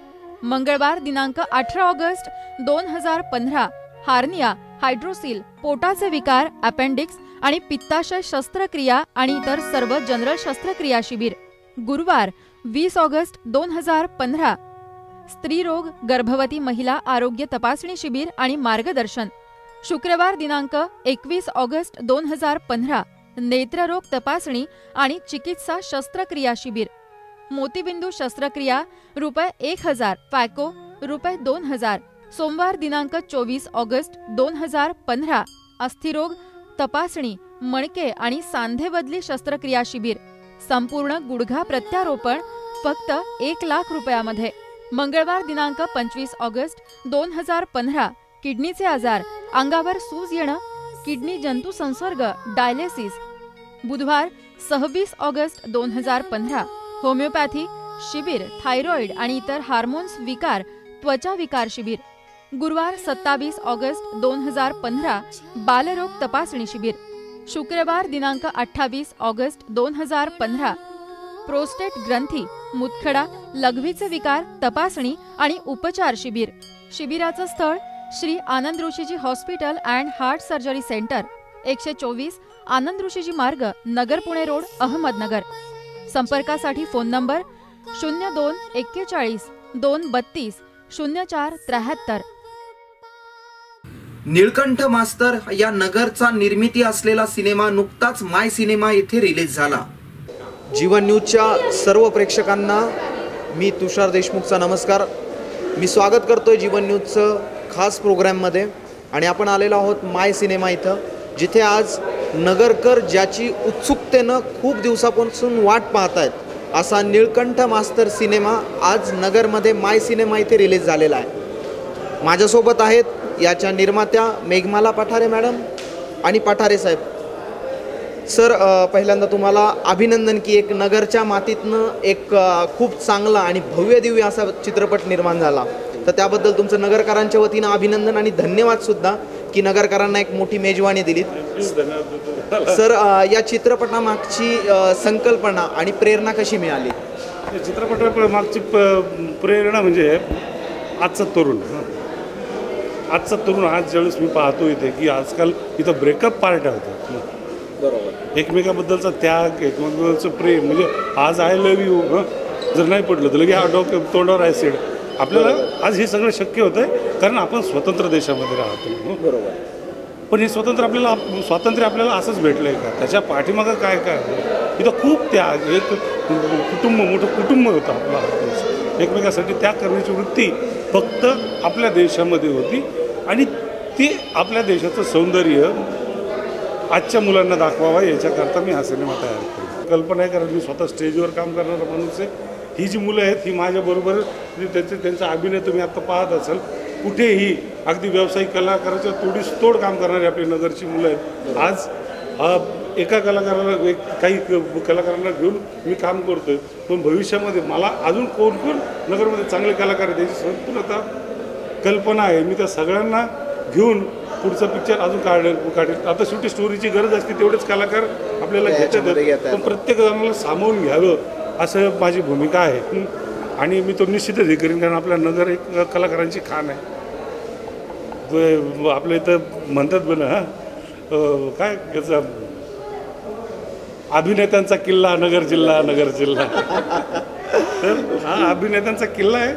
मंगळवार दिनांक 18 ऑगस्ट 2015 हार्निया, हायड्रोसिल, पोटाचे विकार, अपेंडिक्स आणि पित्ताशय शस्त्रक्रिया आणि इतर सर्व जनरल शस्त्रक्रिया शिबिर. गुरुवार 20 ऑगस्ट 2015 स्त्रीरोग, गर्भवती महिला आरोग्य तपासणी शिबिर आणि मार्गदर्शन. शुक्रवार दिनांक 21 ऑगस्ट 2015 नेत्ररोग तपासणी आणि चिकित्सा शस्त्रक्रिया शिबिर. मोतीबिंदू शस्त्रक्रिया ₹1000, फॅको ₹2000. सोमवार दिनांक 24 ऑगस्ट 2015 अस्थिरोग तपासणी, मणके आणि सांधेबदली शस्त्रक्रिया शिबिर. संपूर्ण गुडघा प्रत्यारोपण फक्त 1 लाख रुपयामध्ये. मंगळवार दिनांक 25 ऑगस्ट 2015 किडनीचे आजार, अंगावर सूज येणं, किडनी जंतू संसर्ग, डायलिसिस. बुधवार 26 ऑगस्ट 2015 होमिओपॅथी शिबिर, थायरॉइड आणि इतर हार्मोन्स विकार, त्वचा विकार शिबिर. गुरुवार 27 ऑगस्ट 2015 बालरोग तपासणी शिबिर. शुक्रवार दिनांक 28 ऑगस्ट 2015 प्रोस्टेट ग्रंथी, मुतखडा, लघवीचे विकार तपासणी आणि उपचार शिबिर. शिबिराचं स्थळ Shri Anand Rishiji hospital and heart surgery centre, 124 Anand Rishiji मार्ग, नगर पुणे रोड, अहमदनगर. संपर्कासाठी फोन नंबर 0241 232 0473. निळकंठ मास्तर या नगरचा निर्मिती असलेला सिनेमा नुकताच माय सिनेमा येथे रिलीज झाला. जीवन न्यूजच्या सर्व प्रेक्षकांना मी तुषार देशमुखचा नमस्कार. मी स्वागत करतोय जीवन न्यूजचं खास प्रोग्रॅममध्ये आणि आपण आलेलो आहोत माय सिनेमा इथं, जिथे आज नगरकर ज्याची उत्सुकतेनं खूप दिवसापासून वाट पाहत आहेत असा निळकंठ मास्तर सिनेमा आज नगरमध्ये माय सिनेमा इथे रिलीज झालेला आहे. माझ्यासोबत आहेत याच्या निर्मात्या मेघमाला पठारे मॅडम आणि पठारे साहेब. सर, पहिल्यांदा तुम्हाला अभिनंदन की एक नगरच्या मातीतनं एक खूप चांगला आणि भव्य दिव्य असा चित्रपट निर्माण झाला, तर त्याबद्दल तुमचं नगरकरांच्या वतीनं अभिनंदन आणि धन्यवाद सुद्धा की नगरकरांना एक मोठी मेजवानी दिलीत. सर, या चित्रपटामागची संकल्पना आणि प्रेरणा कशी मिळाली? चित्रपटामागची प्रेरणा म्हणजे आजचा तरुण आज ज्यावेळेस मी पाहतो इथे की आजकाल इथं ब्रेकअप पार्ट्या होतात. बरोबर. एकमेकाबद्दलचा त्याग, एकमेकाबद्दलचं प्रेम, म्हणजे आज आय लव्ह यू जर नाही पडलं तर लगे हा तोंडावर ॲसिड. आपल्याला आज हे सगळं शक्य होतं आहे कारण आपण स्वतंत्र देशामध्ये राहतो. बरोबर. पण हे स्वातंत्र्य आपल्याला असंच भेटलं आहे का? त्याच्या पाठीमागं काय इथं खूप त्याग, एक मोठं कुटुंब होतं आपलं. एकमेकासाठी त्याग करण्याची वृत्ती फक्त आपल्या देशामध्ये होती आणि ती आपल्या देशाचं सौंदर्य आजच्या मुलांना दाखवावा याच्याकरता मी हा सिनेमा तयार केला. कल्पना आहे कारण मी स्वतः स्टेजवर काम करणारा माणूस आहे. ही जी मुलं आहेत ही माझ्याबरोबर त्यांचा अभिनय तुम्ही आता पाहत असाल, कुठेही अगदी व्यावसायिक कलाकाराच्या तोड काम करणारी आपली नगरची मुलं आहेत. आज एका कलाकाराला काही कलाकारांना घेऊन मी काम करतोय, पण भविष्यामध्ये मला अजून कोण कोण नगरमध्ये चांगले कलाकार आहेत त्याची संपूर्ण आता कल्पना आहे. मी त्या सगळ्यांना घेऊन पुढचा पिक्चर अजून काढेल. आता शेवटी स्टोरीची गरज असते, तेवढेच कलाकार आपल्याला घेतात, पण प्रत्येक जणाला सामावून घ्यावं असं माझी भूमिका आहे. आणि मी तो निश्चितच हे करीन, कारण आपल्या नगर एक कलाकारांची खाण आहे. आपल्या इथं म्हणतात बरं काय याचा अभिनेत्यांचा किल्ला नगर जिल्हा तर हा अभिनेत्यांचा किल्ला आहे.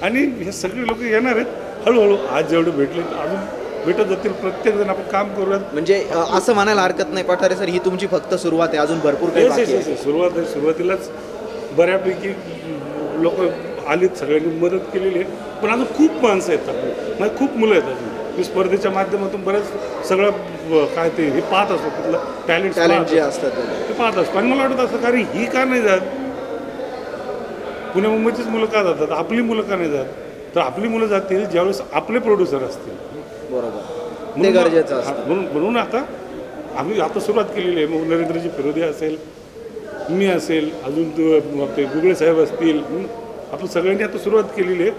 आणि हे सगळे लोक येणार आहेत हळूहळू. आज जेवढे भेटले अजून भेटत जातील, प्रत्येक जण आपण काम करूयात. म्हणजे असं म्हणायला हरकत नाही पठारे सर, ही तुमची फक्त सुरुवात आहे, अजून भरपूर काही बाकी आहे. सुरुवात आहे. सुरुवातीलाच बऱ्यापैकी लोक आलीत, सगळ्यांनी मदत केलेली आहे, पण अजून खूप माणसं आहेत, म्हणजे खूप मुलं आहेत अजून. मी स्पर्धेच्या माध्यमातून बरेच सगळं काय ते हे पाहत असतो, तिथलं टॅलेंट जे असतात ते पाहत असतो. आणि मला वाटत असतं कारण ही का नाही जात, पुण्या मुंबईचीच मुलं का जातात, आपली मुलं का नाही जात? तर आपली मुलं जातील ज्यावेळेस आपले प्रोड्युसर असतील. बरोबर, ते गरजेचं असतं. म्हणून आता आम्ही आता सुरुवात केलेली आहे. मग नरेंद्रजी फिरोदे असेल, मी असेल, अजून ते गुगळे साहेब असतील, आपण सगळ्यांनी आता सुरुवात केलेली आहे.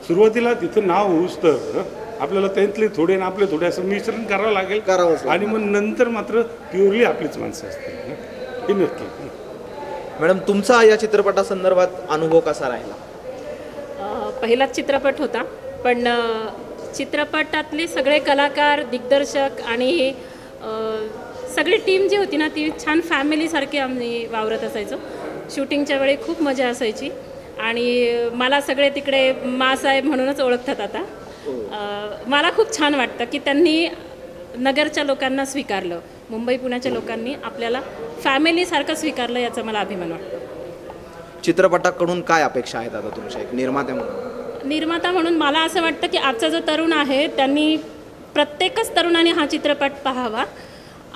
सुरुवातीला तिथं नाव होऊच तर आपल्याला त्यांतले थोडे आणि आपले थोडे असं मिश्रण करावं लागेल. आणि मग नंतर मात्र प्युअरली आपलीच माणसं असतील, हे नक्की. मॅडम, तुमचा या चित्रपटासंदर्भात अनुभव कसा राहिला? पहिलाच चित्रपट होता, पण चित्रपटातले सगळे कलाकार, दिग्दर्शक आणि सगळी टीम जी होती ना, ती छान फॅमिलीसारखी आम्ही वावरत असायचो. शूटिंगच्या वेळी खूप मजा असायची. आणि मला सगळे तिकडे मासाहेब म्हणूनच ओळखतात आता. मला खूप छान वाटतं की त्यांनी नगरच्या लोकांना स्वीकारलं, मुंबई पुण्याच्या लोकांनी आपल्याला फॅमिलीसारखं स्वीकारलं, याचा मला अभिमान वाटतो. चित्रपटाकडून काय अपेक्षा आहेत आता तुमच्या एक निर्मात्या म्हणून? निर्माता म्हणून मला असं वाटतं की आजचा जो तरुण आहे त्यांनी प्रत्येकच तरुणाने हा चित्रपट पाहावा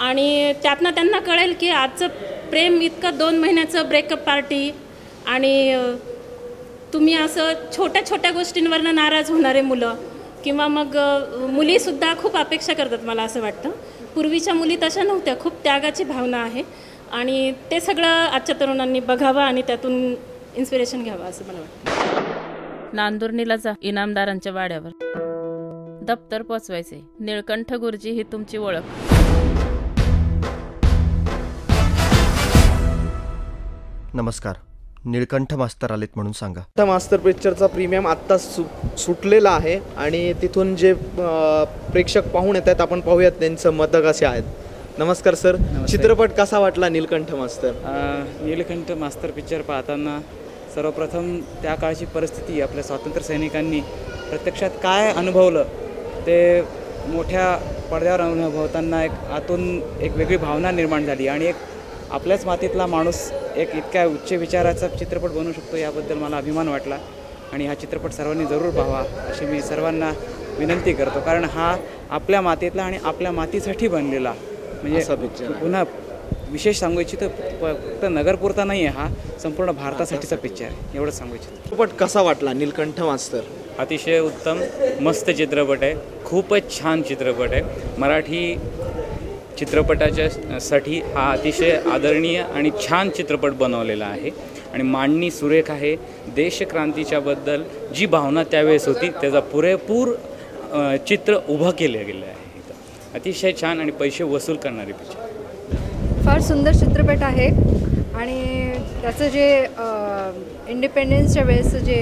आणि त्यातनं त्यांना कळेल की आजचं प्रेम इतकं 2 महिन्याचं ब्रेकअप पार्टी आणि तुम्ही असं छोट्या छोट्या गोष्टींवरनं नाराज होणारे मुलं किंवा मग मुलीसुद्धा खूप अपेक्षा करतात. मला असं वाटतं पूर्वीच्या मुली तशा नव्हत्या, खूप त्यागाची भावना आहे आणि ते सगळं आजच्या तरुणांनी बघावं आणि त्यातून इन्स्पिरेशन घ्यावं असं मला वाटतं. नांदुर्णीला जा, इनामदारांच्या वाड्यावर दप्तर पोचवायचे, निळकंठ गुरुजी ही तुमची ओळख. नमस्कार, निळकंठ मास्तर आलेत म्हणून सांगा. मास्तर पिक्चरचा प्रीमियम आत्ता सुटलेला आहे आणि तिथून जे प्रेक्षक पाहून येत आहेत आपण पाहूयात त्यांचं मतं कसे आहेत. नमस्कार सर, चित्रपट कसा वाटला निळकंठ मास्तर? निळकंठ मास्तर पिक्चर पाहताना सर्वप्रथम त्या काळची परिस्थिती, आपल्या स्वातंत्र्य सैनिकांनी प्रत्यक्षात काय अनुभवलं ते मोठ्या पडद्यावर अनुभवताना आतून एक वेगळी भावना निर्माण झाली आणि एक आपल्याच मातीतला माणूस एक इतक्या उच्च विचाराचा चित्रपट बनवू शकतो याबद्दल मला अभिमान वाटला आणि हा चित्रपट सर्वांनी जरूर पाहावा अशी मी सर्वांना विनंती करतो. कारण हा आपल्या मातीतला आणि आपल्या मातीसाठी बनलेला म्हणजे पुन्हा विशेष सांगू इच्छितो, फक्त नगरपुरता नाही आहे, हा संपूर्ण भारतासाठीचा पिक्चर आहे, एवढंच सांगू इच्छितो. चित्रपट कसा वाटला निळकंठ मास्तर? अतिशय उत्तम, मस्त चित्रपट आहे, खूपच छान चित्रपट आहे. मराठी चित्रपटाच्या साठी हा अतिशय आदरणीय आणि छान चित्रपट बनवलेला आहे आणि मांडणी सुरेख आहे. देशक्रांतीच्या बद्दल जी भावना त्यावेळेस होती त्याचा पुरेपूर चित्र उभं केलं गेलं आहे. अतिशय छान आणि पैसे वसूल करणारे पिक्चर. फार सुंदर चित्रपट आहे आणि त्याचं जे इंडिपेंडन्सच्या वेळेसचं जे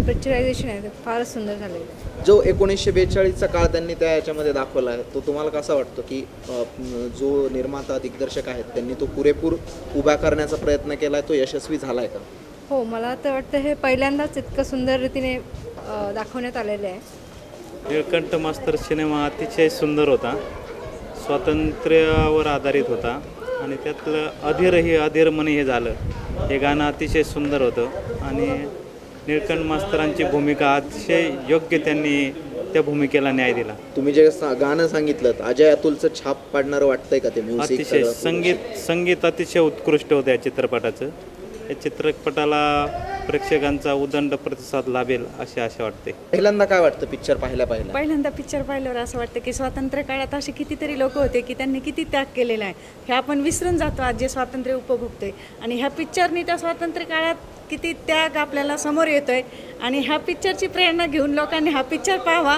पिक्चरायझेशन आहे ते फारच सुंदर झालं आहे. जो 1942चा काळ त्यांनी त्या याच्यामध्ये दाखवला आहे तो तुम्हाला कसा वाटतो की जो निर्माता दिग्दर्शक आहेत त्यांनी तो पुरेपूर उभा करण्याचा प्रयत्न केला आहे, तो यशस्वी झाला आहे का? हो, मला तर वाटतं हे पहिल्यांदाच इतकं सुंदर रीतीने दाखवण्यात आलेलं आहे. निळकंठ मास्तर सिनेमा अतिशय सुंदर होता, स्वातंत्र्यावर आधारित होता आणि त्यातलं अधीरही अधीर मनी हे झालं, हे गाणं अतिशय सुंदर होतं आणि निळकंठ मास्तरांची भूमिका अतिशय योग्य, त्यांनी त्या भूमिकेला न्याय दिला. तुम्ही जे गाणं सांगितलं अजय अतुलचं छाप पाडणारं वाटतंय का ते म्युझिक? अतिशय संगीत अतिशय उत्कृष्ट होतं या चित्रपटाचं. या चित्रपटाला प्रेक्षकांचा उदंड प्रतिसाद लाभेल अशी आशा वाटते. पहिल्यांदा काय वाटतं पिक्चर पहिल्यांदा पिक्चर पाहिल्यावर असं वाटतं की स्वातंत्र्य काळात असे कितीतरी लोक होते की त्यांनी किती त्याग केलेला आहे हे आपण विसरून जातो आज जे स्वातंत्र्य उपभोगतोय. आणि ह्या पिक्चरनी त्या स्वातंत्र्य काळात किती त्याग आपल्याला समोर येतोय आणि ह्या पिक्चरची प्रेरणा घेऊन लोकांनी हा पिक्चर पाहावा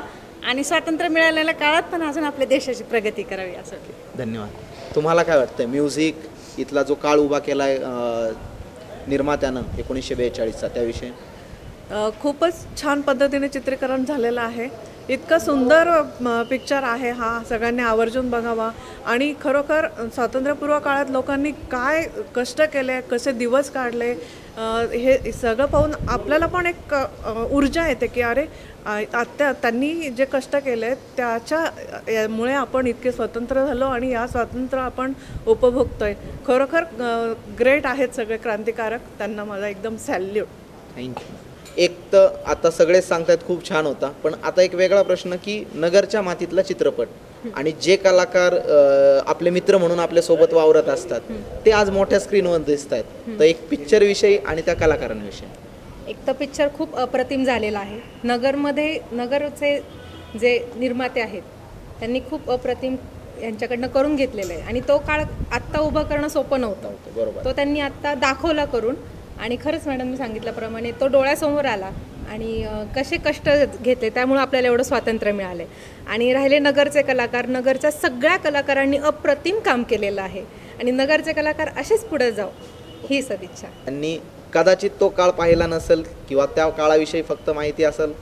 आणि स्वातंत्र्य मिळालेल्या काळात पण अजून आपल्या देशाची प्रगती करावी असं. धन्यवाद. तुम्हाला काय वाटतं म्युझिक इथला जो काळ उभा केलाय निर्मात्यानं 1942चा त्याविषयी? खूपच छान पद्धतीने चित्रीकरण झालेलं आहे. इतकं सुंदर पिक्चर आहे हा. सगळ्यांनी आवर्जून बघावा. आणि खरोखर स्वातंत्र्यपूर्व काळात लोकांनी काय कष्ट केले, कसे दिवस काढले हे सगळं पाहून आपल्याला पण एक ऊर्जा येते की अरे त्यांनी जे कष्ट केले त्याच्यामुळे आपण इतके स्वतंत्र झालो आणि या स्वातंत्र्य आपण उपभोगतोय. खरोखर ग्रेट आहेत सगळे क्रांतिकारक. त्यांना मला एकदम सॅल्यूट. थँक्यू. एक तर आता सगळेच सांगतात खूप छान होता, पण आता एक वेगळा प्रश्न की नगरच्या मातीतला चित्रपट आणि जे कलाकार आपले मित्र म्हणून आपल्या सोबत वावरत असतात ते आज मोठ्या स्क्रीनवर दिसत आहेत. तर एक पिक्चर विषयी आणि त्या कलाकारांविषयी. एक तर पिक्चर खूप अप्रतिम झालेला आहे. नगरचे जे निर्माते आहेत त्यांनी खूप अप्रतिम यांच्याकडनं करून घेतलेलं आहे आणि तो काळ आत्ता उभा करणं सोपं नव्हतं. बरोबर. तो त्यांनी आत्ता दाखवला करून आणि खरंच मॅडम मी सांगितल्याप्रमाणे तो डोळ्यासमोर आला आणि कसे कष्ट घेतले त्यामुळे आपल्याला एवढं स्वातंत्र्य मिळाले. आणि राहिले नगरचे कलाकार. नगरच्या सगळ्या कलाकारांनी अप्रतिम काम केलेलं आहे आणि नगरचे कलाकार असेच पुढे जाऊ ही सदिच्छा. त्यांनी कदाचित तो काळ पाहिला नसेल किंवा त्या काळाविषयी फक्त माहिती असेल.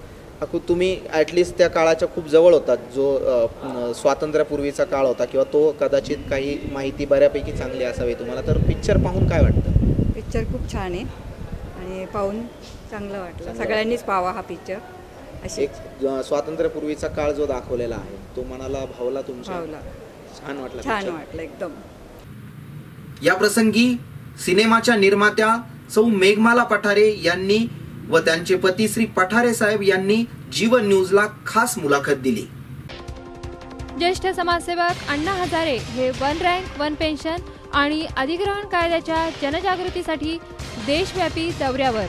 तुम्ही ॲटलिस्ट त्या काळाच्या खूप जवळ होतात जो स्वातंत्र्यापूर्वीचा काळ होता किंवा तो कदाचित काही माहिती बऱ्यापैकी चांगली असावी तुम्हाला. तर पिक्चर पाहून काय वाटतं? पिक्चर खूप छान आहे आणि पाहून चांगलं वाटलं. सगळ्यांनीच पाहावा हा पिक्चर. एक स्वातंत्र्यपूर्वीचा काळ जो दाखवलेला आहे तो मनाला भावला तुमच्या? भावला. छान वाटलं. छान वाटलं एकदम. या प्रसंगी सिनेमाच्या निर्मात्या सौ मेघमाला पठारे यांनी व त्यांचे पती श्री पठारे साहेब यांनी जीवन न्यूजला खास मुलाखत दिली. ज्येष्ठ समाजसेवक अण्णा हजारे हे वन रँक वन पेन्शन आणि अधिग्रहण कायद्याच्या जनजागृतीसाठी देशव्यापी दौऱ्यावर.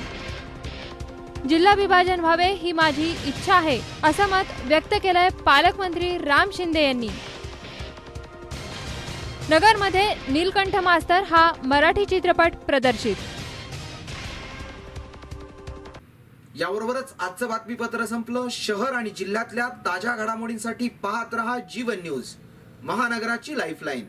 जिल्हा विभाजन व्हावे ही माझी इच्छा आहे असं मत व्यक्त केलंय पालकमंत्री राम शिंदे यांनी. नगरमध्ये नीलकंठ मास्तर हा मराठी चित्रपट प्रदर्शित. याबरोबरच आजचं बातमीपत्र संपलं. शहर आणि जिल्ह्यातल्या ताज्या घडामोडींसाठी पाहत रहा जीवन न्यूज, महानगराची लाईफलाईन.